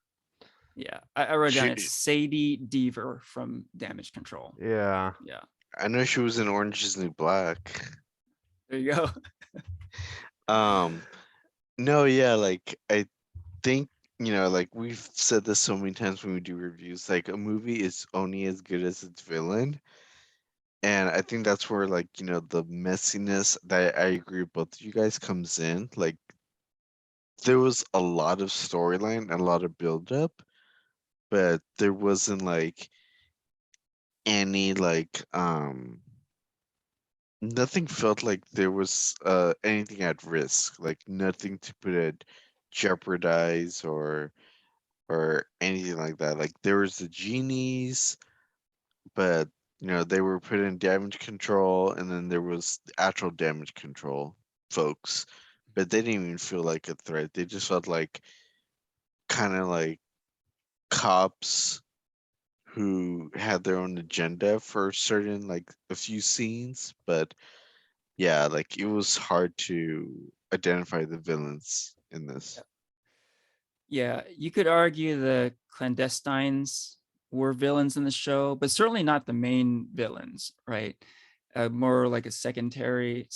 Yeah, I wrote down She, it's Sadie Deaver from Damage Control. Yeah. Yeah, I know she was in Orange Is the New Black. there you go. Um, no, yeah, like I think like we've said this so many times when we do reviews. Like a movie is only as good as its villain, and I think that's where the messiness that I agree with both of you guys comes in. Like there was a lot of storyline and a lot of build up, but there wasn't any nothing felt like there was anything at risk, like nothing to put at jeopardize or anything like that. Like there was the genies, but they were put in damage control, and then there was the actual damage control folks, but they didn't even feel like a threat. They just felt like kind of like cops who had their own agenda for certain like a few scenes, but yeah, like it was hard to identify the villains in this. Yeah, you could argue the clandestines were villains in the show, but certainly not the main villains, right? More like a secondary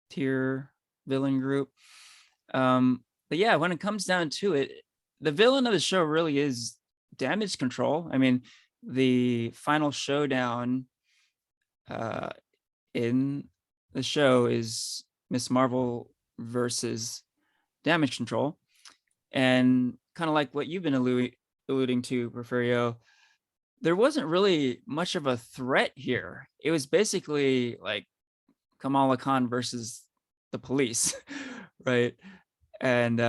tier villain group. But yeah, when it comes down to it, the villain of the show really is Damage Control. I mean, the final showdown uh, in the show is Miss Marvel versus Damage Control. And kind of like what you've been alluding to, Porfirio, there wasn't really much of a threat here. It was basically like Kamala Khan versus the police, right? And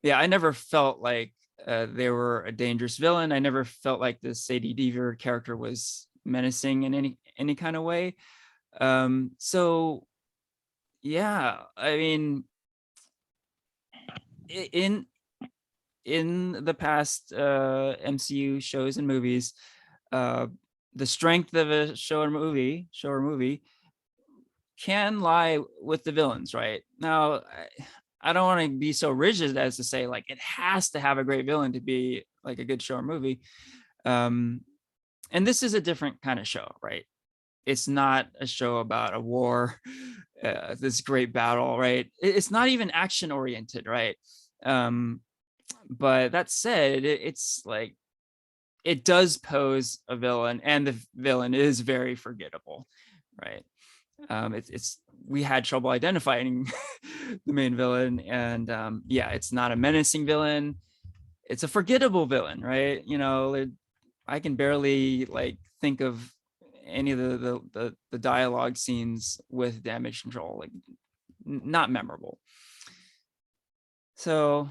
yeah, I never felt like they were a dangerous villain. I never felt like the Sadie Deaver character was menacing in any kind of way. So yeah, I mean, in the past MCU shows and movies, uh, the strength of a show or movie can lie with the villains, right? Now, I don't want to be so rigid as to say like it has to have a great villain to be like a good show or movie. Um, and this is a different kind of show, right? It's not a show about a war, this great battle, right? It's not even action oriented, right? Um, but that said, it's like it does pose a villain, and the villain is very forgettable, right? It's we had trouble identifying the main villain, and yeah, it's not a menacing villain. It's a forgettable villain, right? I can barely like think of any of the dialogue scenes with Damage Control, like not memorable. So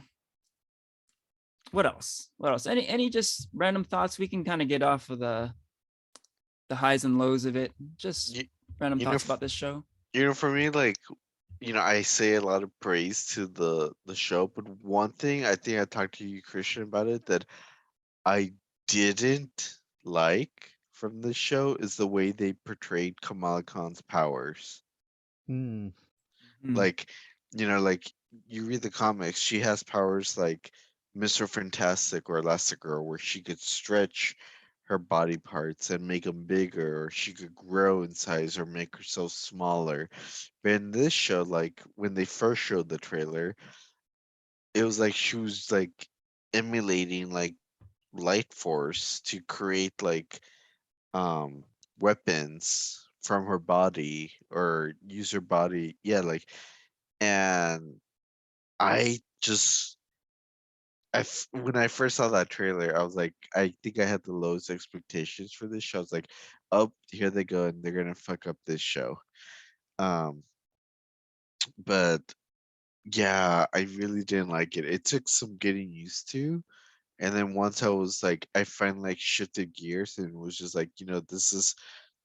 what else? What else? Any just random thoughts? We can kind of get off of the highs and lows of it. Just You, random you know, thoughts about this show. for me, like I say a lot of praise to the show, but one thing I think I talked to you, Christian, about it that I didn't like from the show is the way they portrayed Kamala Khan's powers. Hmm. Mhm. Like, like you read the comics, she has powers like Mr. Fantastic or Elastigirl, where she could stretch her body parts and make them bigger, or she could grow in size or make herself smaller. But in this show, like when they first showed the trailer, it was like she was like emulating like light force to create like um weapons from her body or use her body. Yeah, like, and I just when I first saw that trailer, I was like, I think I had the lowest expectations for this show. I was like, oh, here they go, and they're gonna fuck up this show. Um, but yeah, I really didn't like it. It took some getting used to, and then once I was like, I finally like shifted gears and was just like, this is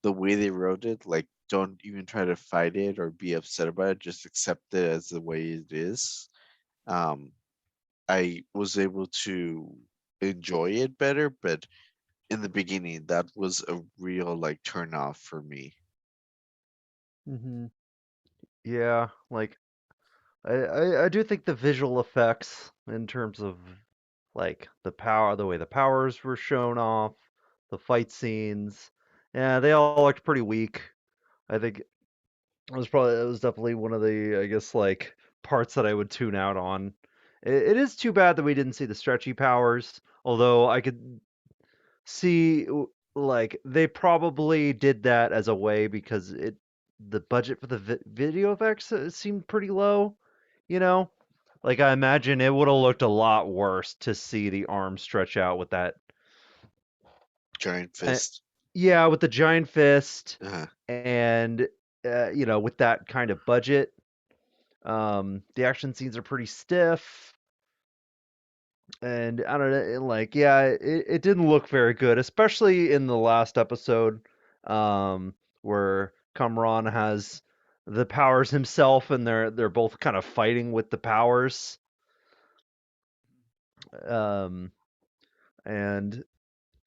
the way they wrote it. Like, don't even try to fight it or be upset about it. Just accept it as the way it is. Um, I was able to enjoy it better, but in the beginning, that was a real like turn off for me. Hmm. Yeah, like I do think the visual effects in terms of like the way the powers were shown off, the fight scenes, yeah, they all looked pretty weak. I think it was definitely one of the, I guess, like parts that I would tune out on. It is too bad that we didn't see the stretchy powers, although I could see like they probably did that as a way because the budget for the video effects seemed pretty low, you know? Like I imagine it would have looked a lot worse to see the arm stretch out with that Giant uh, fist. yeah, with the giant fist Uh-huh. and with that kind of budget. The action scenes are pretty stiff, and I don't know, like, yeah, it didn't look very good, especially in the last episode, where Kamran has the powers himself, and they're both kind of fighting with the powers. Um, and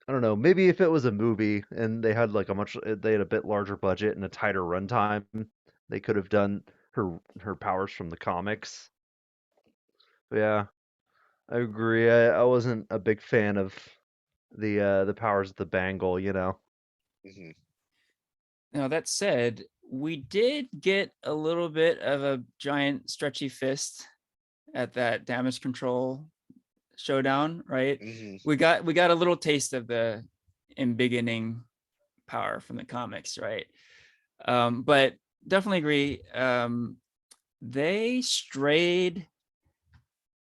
I don't know, maybe if it was a movie and they had a bit larger budget and a tighter runtime, they could have done her powers from the comics. But yeah, I agree. I wasn't a big fan of the powers of the bangle, you know. Hmm. Now, that said, we did get a little bit of a giant stretchy fist at that damage control showdown, right? Hmm. We got a little taste of the embiggening power from the comics, right? But definitely agree. They strayed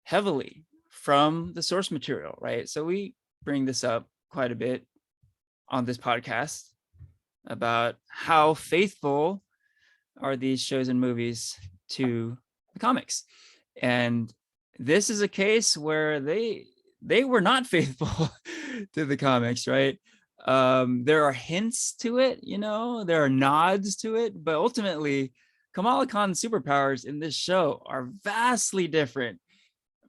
heavily from the source material, right? So we bring this up quite a bit on this podcast about how faithful are these shows and movies to the comics. And this is a case where they were not faithful to the comics, right? There are hints to it, there are nods to it, but ultimately Kamala Khan's superpowers in this show are vastly different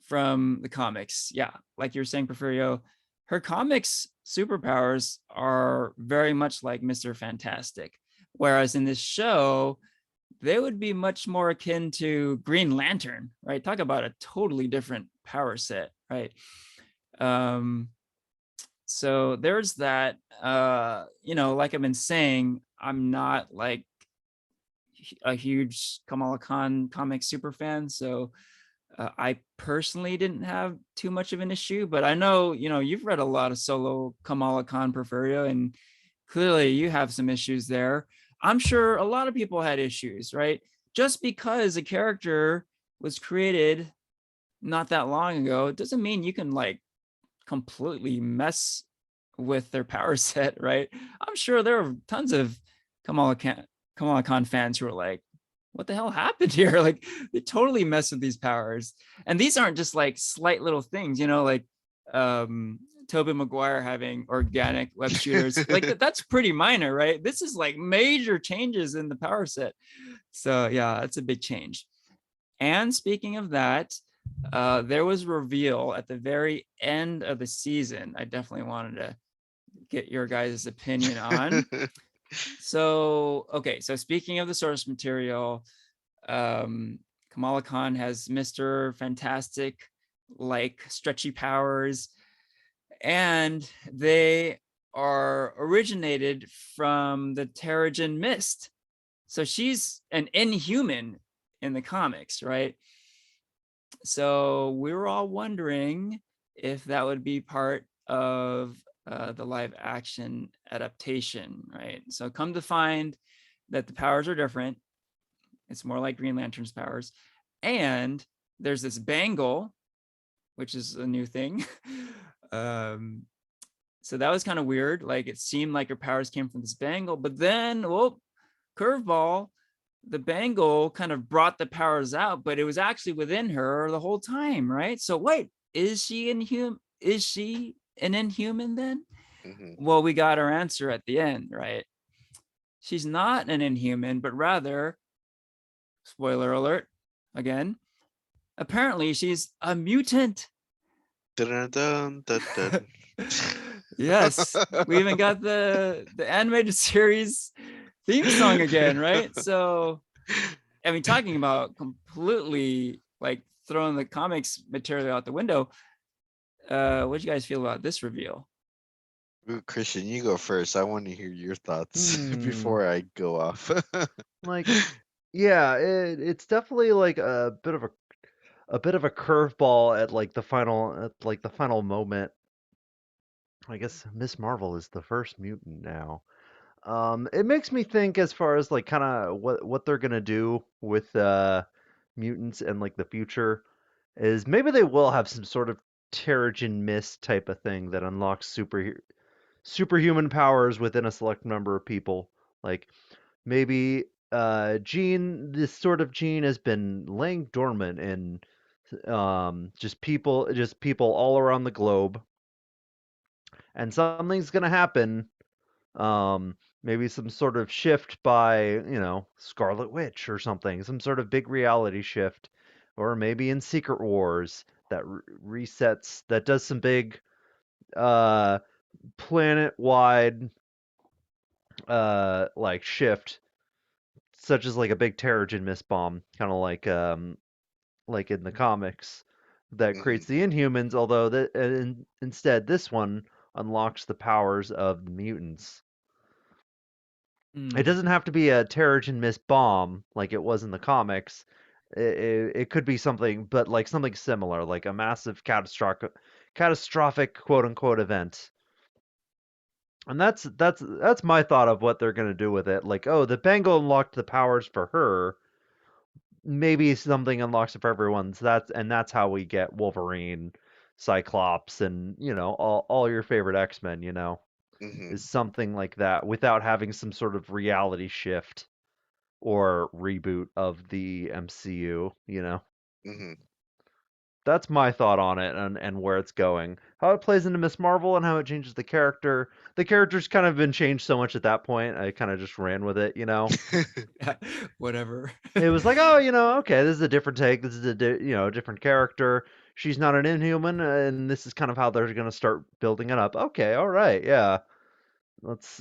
from the comics. Yeah, like you're saying, Porfirio, her comics superpowers are very much like Mr. Fantastic. Whereas in this show, they would be much more akin to Green Lantern, right? Talk about a totally different power set, right? Um, so there's that. Like I've been saying, I'm not like a huge Kamala Khan comic super fan, so I personally didn't have too much of an issue, but I know, you've read a lot of solo Kamala Khan Porfirio, and clearly you have some issues there. I'm sure a lot of people had issues, right? Just because a character was created not that long ago, it doesn't mean you can like completely mess with their power set, right? I'm sure there are tons of Kamala Khan, Kamala Khan fans who are like, what the hell happened here? Like they totally mess with these powers. And these aren't just like slight little things, like Tobey Maguire having organic web shooters. Like that's pretty minor, right? This is like major changes in the power set. So yeah, that's a big change. And speaking of that, there was a reveal at the very end of the season. I definitely wanted to get your guys' opinion on. So, okay, so speaking of the source material, Kamala Khan has Mr. Fantastic like stretchy powers, and they are originated from the Terrigen Mist. So she's an inhuman in the comics, right? So we were all wondering if that would be part of the live action adaptation, right? So come to find that the powers are different. It's more like Green Lantern's powers. And there's this bangle, which is a new thing. um, so that was kind of weird. Like it seemed like her powers came from this bangle, but then, oh, curveball, the bangle kind of brought the powers out, but it was actually within her the whole time, right? So wait, is she inhuman? Is she an inhuman then? Hmm. Well, we got our answer at the end, right? She's not an inhuman, but rather, spoiler alert, again, apparently she's a mutant. Dun, dun, dun, dun. Yes, we even got the animated series theme song again, right? So I mean, talking about completely like throwing the comics material out the window. What do you guys feel about this reveal? Ooh, Christian, you go first. I want to hear your thoughts Hmm. before I go off. Like, yeah, it's definitely like a bit of a curveball at like the final moment. I guess Miss Marvel is the first mutant now. It makes me think as far as like kind of what they're gonna do with mutants and like the future is maybe they will have some sort of Terrigen Mist type of thing that unlocks superhuman powers within a select number of people. Like maybe this sort of gene has been laying dormant in just people all around the globe, and something's gonna happen. Maybe some sort of shift by, Scarlet Witch or something, some sort of big reality shift, or maybe in Secret Wars that resets, that does some big uh, planet-wide like shift, such as like a big Terrigen Mist bomb, kind of like in the comics, that Hmm. creates the Inhumans. Although instead this one unlocks the powers of the mutants. It Mm, doesn't have to be a Terrigen Mist bomb like it was in the comics. It could be something, but like something similar, like a massive catastrophic quote unquote event. And that's my thought of what they're gonna do with it. Like, oh, the Bengal unlocked the powers for her. Maybe something unlocks it for everyone. So that's how we get Wolverine, Cyclops, and all your favorite X-Men. Hmm. Is something like that without having some sort of reality shift or reboot of the MCU. Hmm. That's my thought on it and where it's going. How it plays into Miss Marvel and how it changes the character. The character's kind of been changed so much at that point. I kind of just ran with it. whatever. It was like, oh, okay, this is a different take. This is a different character. She's not an Inhuman, and this is kind of how they're gonna start building it up. Okay, all right, yeah.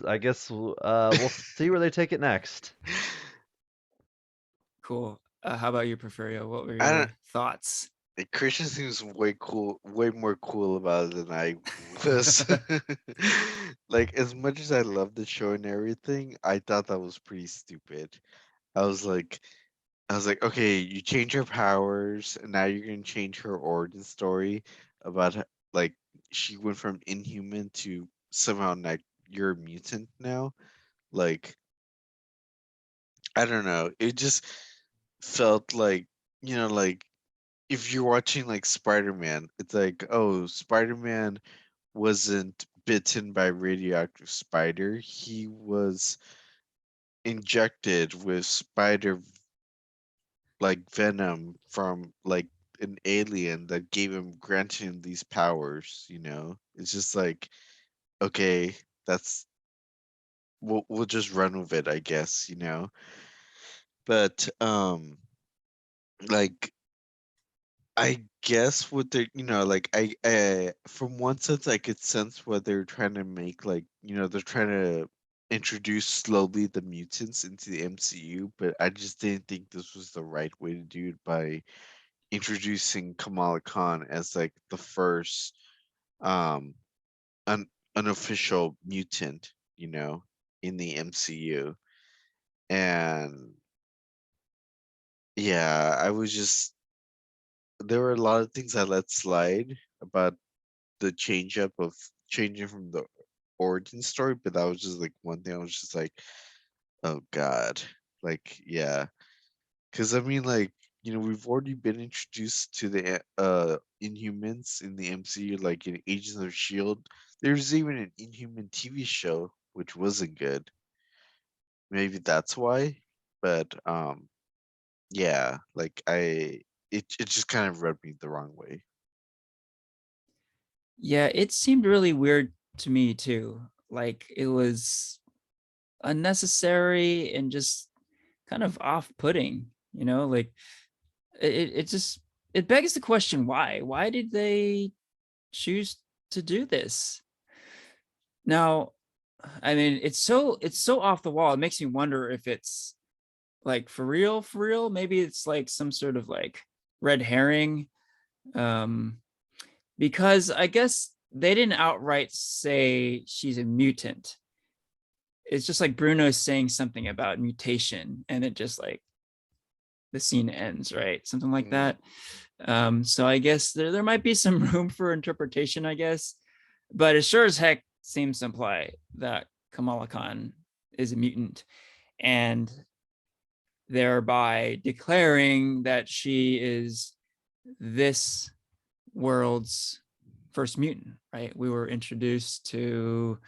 I guess, we'll see where they take it next. Cool. How about you, Porfirio? What were I don't. your thoughts? Christian seems way cool, way more cool about it than I was. Like, as much as I love the show and everything, I thought that was pretty stupid. I was like, okay, you change her powers, and now you're gonna change her origin story about like she went from inhuman to somehow like you're a mutant now. Like, I don't know. It just felt like like if you're watching like Spider-Man, it's like, oh, Spider-Man wasn't bitten by radioactive spider. He was injected with spider like venom from like an alien that gave him granted him these powers. It's just like, okay, that's we'll just run with it, I guess. But like I guess what they're like I from one sense I could sense what they're trying to make, like, they're trying to introduce slowly the mutants into the MCU, but I just didn't think this was the right way to do it by introducing Kamala Khan as like the first um an official mutant, in the MCU. And yeah, I was just there were a lot of things I let slide about the change up of changing from the origin story, but that was just like one thing I was just like, oh god. Like, yeah. Cause I mean like, we've already been introduced to the Inhumans in the MCU, like in Agents of Shield. There's even an Inhuman TV show, which wasn't good. Maybe that's why. But yeah, like it just kind of rubbed me the wrong way. Yeah, it seemed really weird to me too. Like it was unnecessary and just kind of off-putting, like it just it begs the question why? Why did they choose to do this? Now, I mean, it's so off the wall. It makes me wonder if it's like for real, for real. Maybe it's like some sort of like red herring. Um, because I guess they didn't outright say she's a mutant. It's just like Bruno's saying something about mutation, and it just like the scene ends, right? Something like Mm, that. So I guess there might be some room for interpretation, I guess, but it sure as heck seems to imply that Kamala Khan is a mutant, and thereby declaring that she is this world's first mutant, right? We were introduced to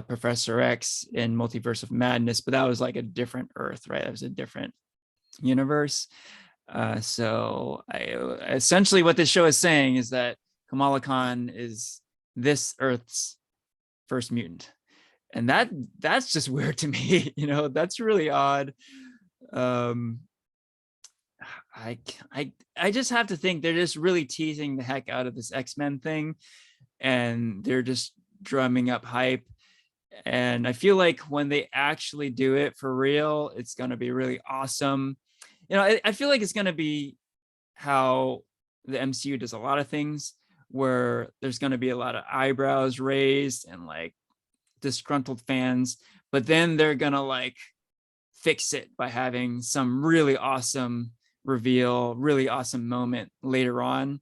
Professor X in Multiverse of Madness, but that was like a different Earth, right? That was a different universe. So essentially what this show is saying is that Kamala Khan is this Earth's first mutant. And that's just weird to me. That's really odd. Um, I just have to think they're just really teasing the heck out of this X-Men thing, and they're just drumming up hype. And I feel like when they actually do it for real, it's going to be really awesome. I feel like it's going to be how the MCU does a lot of things, where there's going to be a lot of eyebrows raised and like disgruntled fans, but then they're going to like fix it by having some really awesome reveal, really awesome moment later on.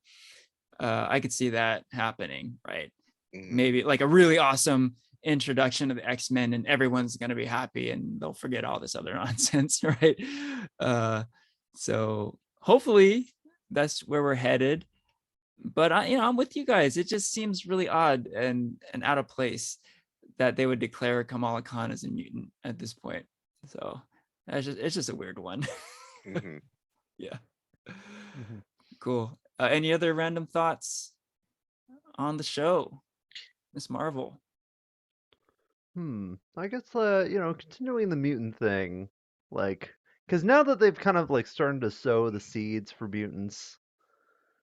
I could see that happening, right? mm, Maybe like a really awesome introduction of the X-Men, and everyone's going to be happy and they'll forget all this other nonsense, right? So hopefully that's where we're headed. But I'm with you guys. It just seems really odd and out of place that they would declare Kamala Khan as a mutant at this point. So it's just a weird one. mhm. Yeah. Mhm. Cool. Any other random thoughts on the show, Miss Marvel? I guess continuing the mutant thing, like, because now that they've kind of like started to sow the seeds for mutants,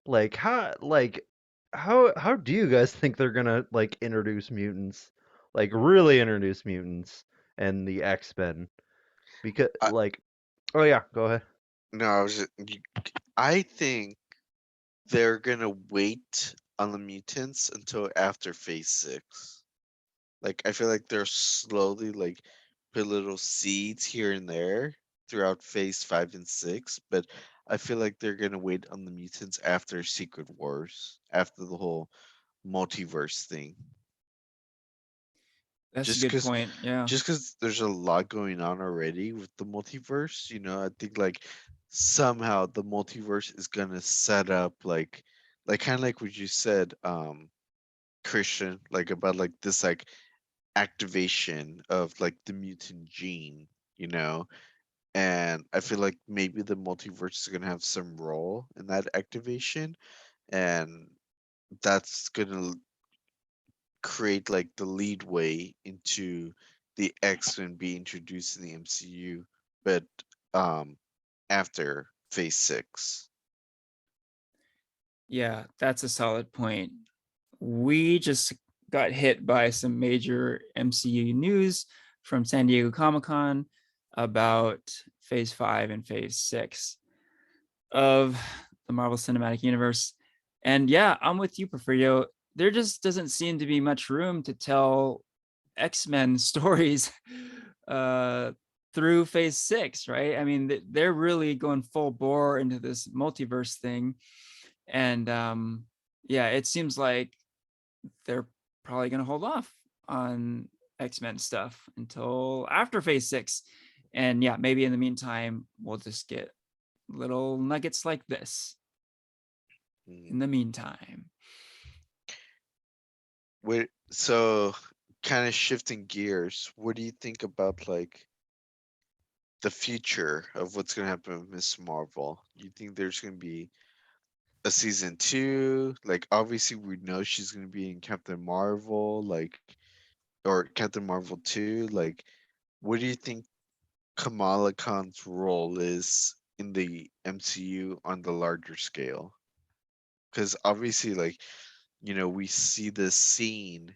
like how do you guys think they're gonna like introduce mutants, like really introduce mutants and the X-Men? Because I like, oh yeah, go ahead. no, I think they're gonna wait on the mutants until after Phase 6. Like I feel like they're slowly like put little seeds here and there throughout Phase 5 and 6, but I feel like they're gonna wait on the mutants after Secret Wars, after the whole multiverse thing. That's a Just good because point. Yeah. just because there's a lot going on already with the multiverse, I think like somehow the multiverse is gonna set up like kind of like what you said, Christian, like about like this like activation of like the mutant gene, you know, and I feel like maybe the multiverse is gonna have some role in that activation, and that's gonna create like the lead way into the X-Men be introduced in the MCU, but um after Phase 6. Yeah, that's a solid point. We just got hit by some major MCU news from San Diego Comic-Con about Phase 5 and Phase 6 of the Marvel Cinematic Universe. And yeah, I'm with you, Porfirio. there just doesn't seem to be much room to tell X-Men stories uh through phase 6, right? I mean, they're really going full bore into this multiverse thing. And yeah, it seems like they're probably going to hold off on X-Men stuff until after phase 6. And yeah, maybe in the meantime we'll just get little nuggets like this in Mm. the meantime. So kind of shifting gears, what do you think about like the future of what's gonna happen with Miss Marvel? You think there's gonna be a season two? Like obviously we know she's gonna be in Captain Marvel, like or Captain Marvel 2. Like what do you think Kamala Khan's role is in the MCU on the larger scale? Because obviously, like, we see this scene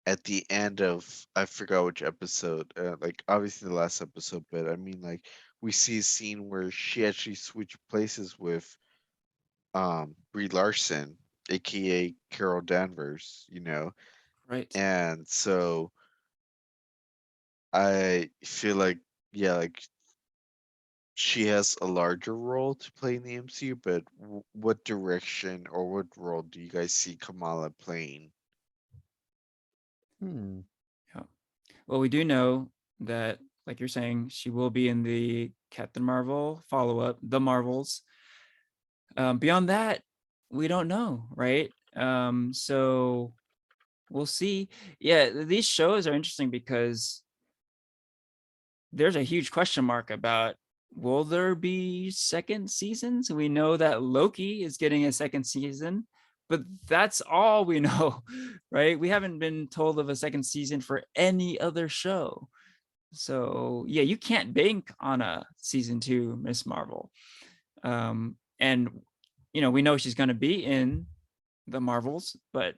at the end of I forgot which episode, like obviously the last episode, but I mean like we see a scene where she actually switched places with Brie Larson, aka Carol Danvers, Right. and so I feel like yeah, like she has a larger role to play in the MCU, but what direction or what role do you guys see Kamala playing? Hmm. Yeah. Well, we do know that, like you're saying, she will be in the Captain Marvel follow-up, The Marvels. Beyond that, we don't know, right? So we'll see. Yeah, these shows are interesting because there's a huge question mark about, will there be second seasons? We know that Loki is getting a second season, but that's all we know, right? We haven't been told of a second season for any other show. So yeah, you can't bank on a season 2 Miss Marvel. And we know she's going to be in the Marvels, but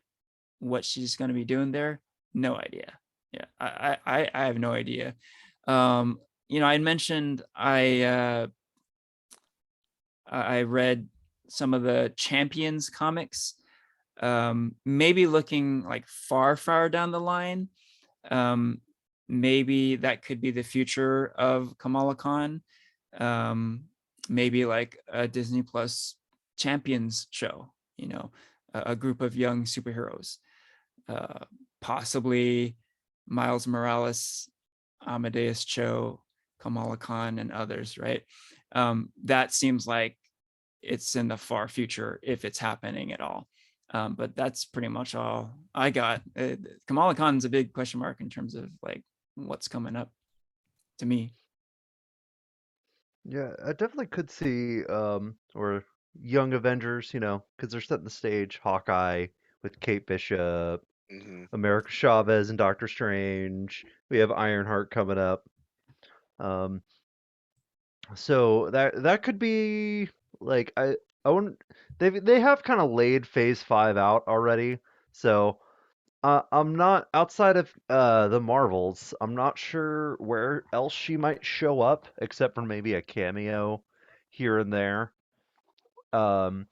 what she's going to be doing there, no idea. Yeah, I have no idea. I mentioned I read some of the Champions comics. Maybe looking like far down the line. Um, Maybe that could be the future of Kamala Khan. Um, Maybe like a Disney Plus Champions show. A group of young superheroes, uh, possibly Miles Morales, Amadeus Cho, Kamala Khan, and others, right? That seems like it's in the far future if it's happening at all. But that's pretty much all I got. Kamala Khan's a big question mark in terms of like what's coming up to me. Yeah, I definitely could see or Young Avengers, because they're setting the stage. Hawkeye with Kate Bishop, Hmm. America Chavez and Doctor Strange. We have Ironheart coming up. Um, so that could be like I wouldn't they have kind of laid Phase 5 out already. So I'm not outside of the Marvels. I'm not sure where else she might show up except for maybe a cameo here and there. Um,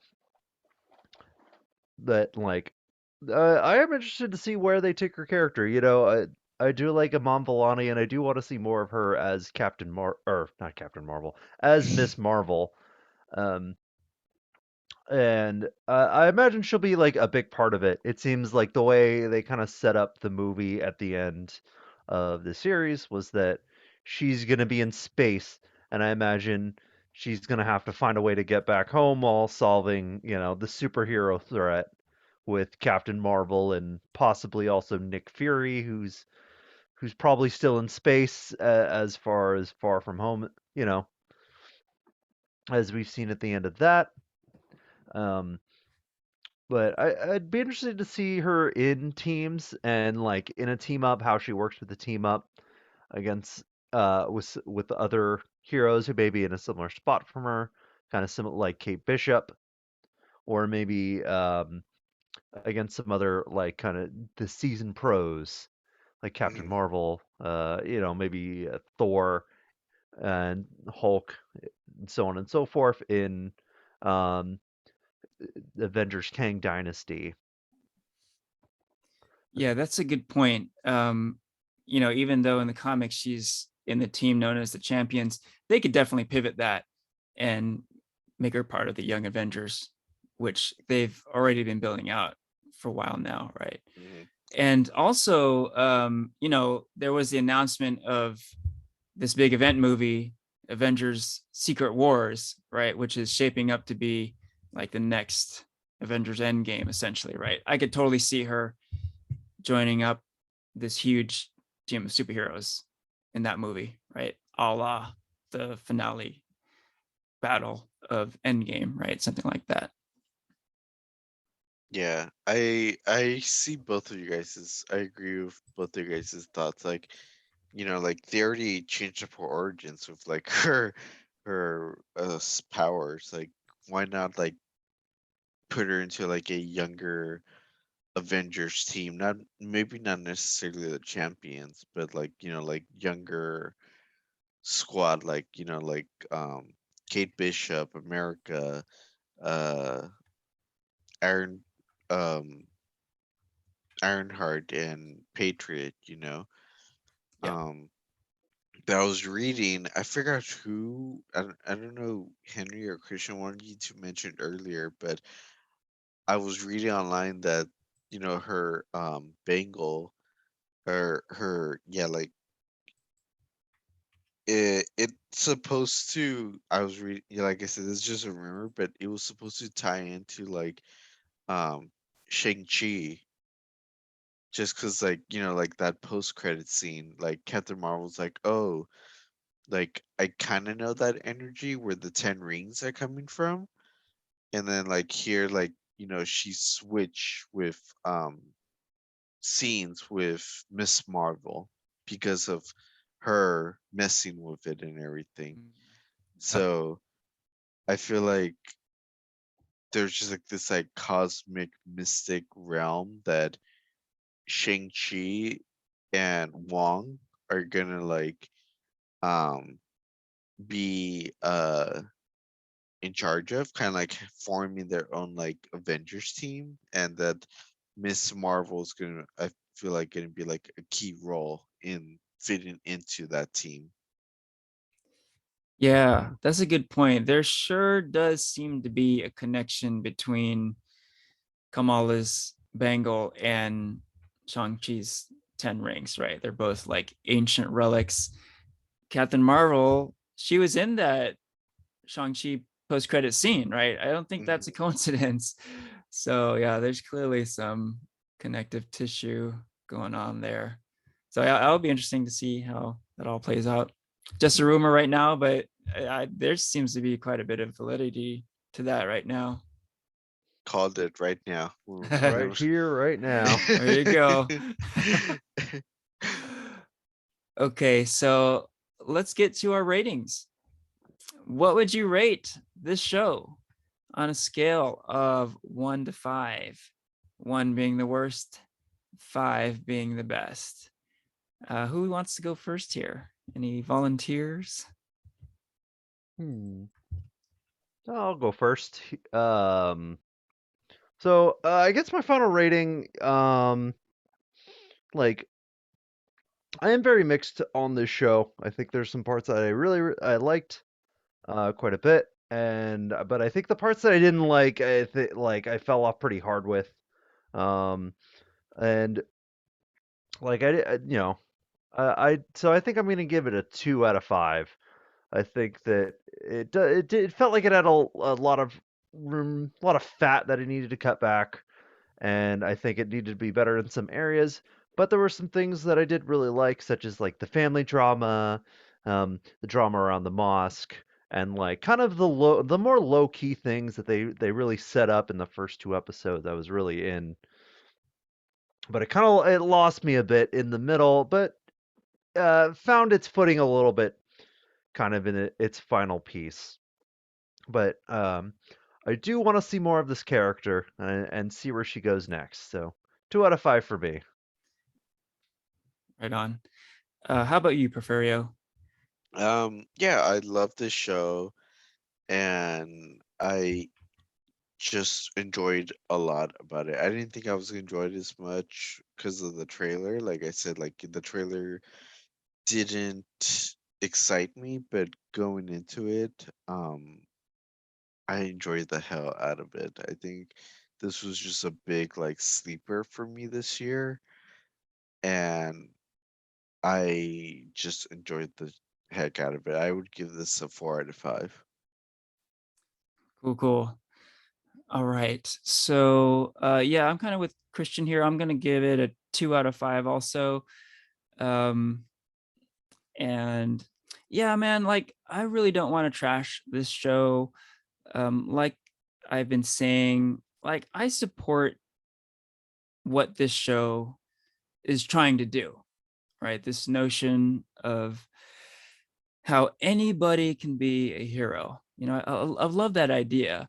but like, I am interested to see where they take her character. I do like Amon Villani, and I do want to see more of her as or not Captain Marvel, as Miss Marvel. Um, and I imagine she'll be like a big part of it. It seems like the way they kind of set up the movie at the end of the series was that she's going to be in space, and I imagine she's going to have to find a way to get back home while solving, the superhero threat with Captain Marvel and possibly also Nick Fury, who's probably still in space as far from home, as we've seen at the end of that. Um, But I'd be interested to see her in teams and like in a team up, how she works with the team up against with other heroes who may be in a similar spot from her, kind of similar like Kate Bishop, or maybe against some other like kind of the season pros like Captain Hmm. Marvel, maybe Thor and Hulk, and so on and so forth in um, Avengers Kang Dynasty. Yeah, that's a good point. Even though in the comics she's in the team known as the Champions, they could definitely pivot that and make her part of the Young Avengers, which they've already been building out for a while now, right? Mhm. And also, there was the announcement of this big event movie, Avengers Secret Wars, right? Which is shaping up to be like the next Avengers Endgame, essentially, right? I could totally see her joining up this huge team of superheroes in that movie, right? A la the finale battle of Endgame, right? Something like that. Yeah, I see both of you guys's. I agree with both of you guys's thoughts. Like, like they already changed up her origins with like her powers. Like, why not like put her into like a younger Avengers team? Not maybe not necessarily the champions, but like like younger squad. Like like Kate Bishop, America, uh, Iron um Ironheart and Patriot, Yeah. Um, that I was reading, I forgot who, I don't know, Henry or Christian wanted you to mention earlier, but I was reading online that, her Bengal or her, yeah, like it's supposed to, I was reading, yeah, like I said, it's just a rumor, but it was supposed to tie into like um Shang-Chi. Just because, like, like that post credit scene, like Captain Marvel's like, oh, like I kind of know that energy where the 10 rings are coming from. And then, like, here, like, she switch with scenes with Miss Marvel because of her messing with it and everything. Yep. So I feel like there's just like this like cosmic mystic realm that Shang-Chi and Wong are gonna like um be in charge of, kind of like forming their own like Avengers team, and that Miss Marvel's gonna, I feel like, gonna be like a key role in fitting into that team. Yeah, that's a good point. There sure does seem to be a connection between Kamala's bangle and Shang-Chi's 10 rings, right? They're both like ancient relics. Captain Marvel, she was in that Shang-Chi post-credit scene, right? I don't think that's a Hmm. coincidence. So yeah, there's clearly some connective tissue going on there. So yeah, that'll be interesting to see how that all plays out. Just a rumor right now, but there seems to be quite a bit of validity to that right now. Called it right now. Right here, right now. There you go. Okay, so let's get to our ratings. What would you rate this show on a scale of 1 to 5? 1 being the worst, 5 being the best. Who wants to go first here? Any volunteers? Hmm. I'll go first. So I guess my final rating, like I am very mixed on this show. I think there's some parts that I liked quite a bit, and but I think the parts that I didn't like, I fell off pretty hard with. Um, and like I so I think I'm gonna give it a 2 out of 5. I think that it felt like it had a lot of room, a lot of fat that it needed to cut back, and I think it needed to be better in some areas. But there were some things that I did really like, such as like the family drama, the drama around the mosque, and like kind of the more low key things that they really set up in the first 2 episodes. I was really in, but it lost me a bit in the middle, but found its footing a little bit, kind of in its final piece. But I do want to see more of this character and see where she goes next. So 2 out of 5 for me. Right on. How about you, Porfirio? Yeah, I love this show, and just enjoyed a lot about it. I didn't think I was gonna enjoy it as much because of the trailer. Like I said, like the trailer didn't excite me, but going into it, I enjoyed the hell out of it. I think this was just a big like sleeper for me this year, and I just enjoyed the heck out of it. I would give this a 4 out of 5. Cool. All right. So yeah, I'm kind of with Christian here. I'm gonna give it a 2 out of 5 also. Um and yeah, man, like I really don't want to trash this show. Like I've been saying, like I support what this show is trying to do, right? This notion of how anybody can be a hero. I love that idea.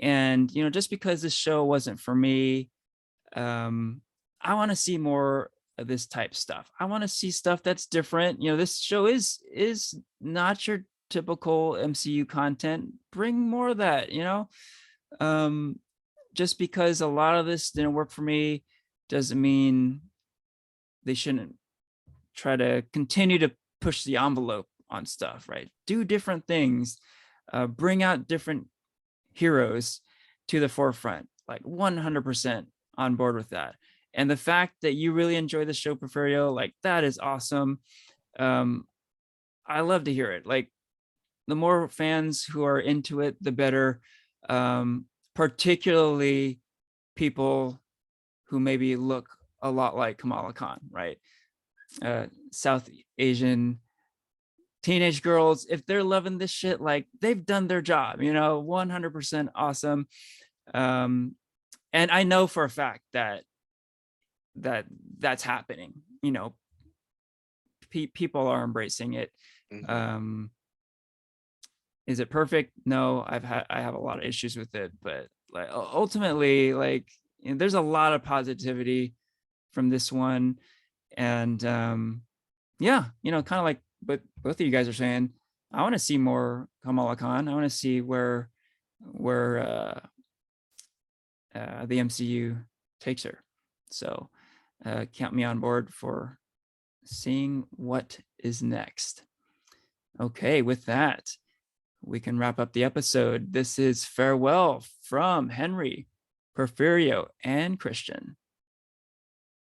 And, just because this show wasn't for me, um, I want to see more of this type stuff. I want to see stuff that's different. This show is not your typical MCU content. Bring more of that, um, just because a lot of this didn't work for me doesn't mean they shouldn't try to continue to push the envelope on stuff, right? Do different things, bring out different heroes to the forefront, like 100% on board with that. And the fact that you really enjoy the show, Porfirio, like that is awesome. Um, I love to hear it. Like the more fans who are into it, the better. Particularly people who maybe look a lot like Kamala Khan, right? South Asian teenage girls, if they're loving this shit, like they've done their job, 100% awesome. Um, and I know for a fact that that's happening. People are embracing it. Hmm. Um, is it perfect? No, I have a lot of issues with it, but like ultimately, like there's a lot of positivity from this one, and yeah, kind of like what both of you guys are saying. I want to see more Kamala Khan. I want to see where the MCU takes her. So count me on board for seeing what is next. Okay, with that, we can wrap up the episode. This is farewell from Henry, Porfirio, and Christian.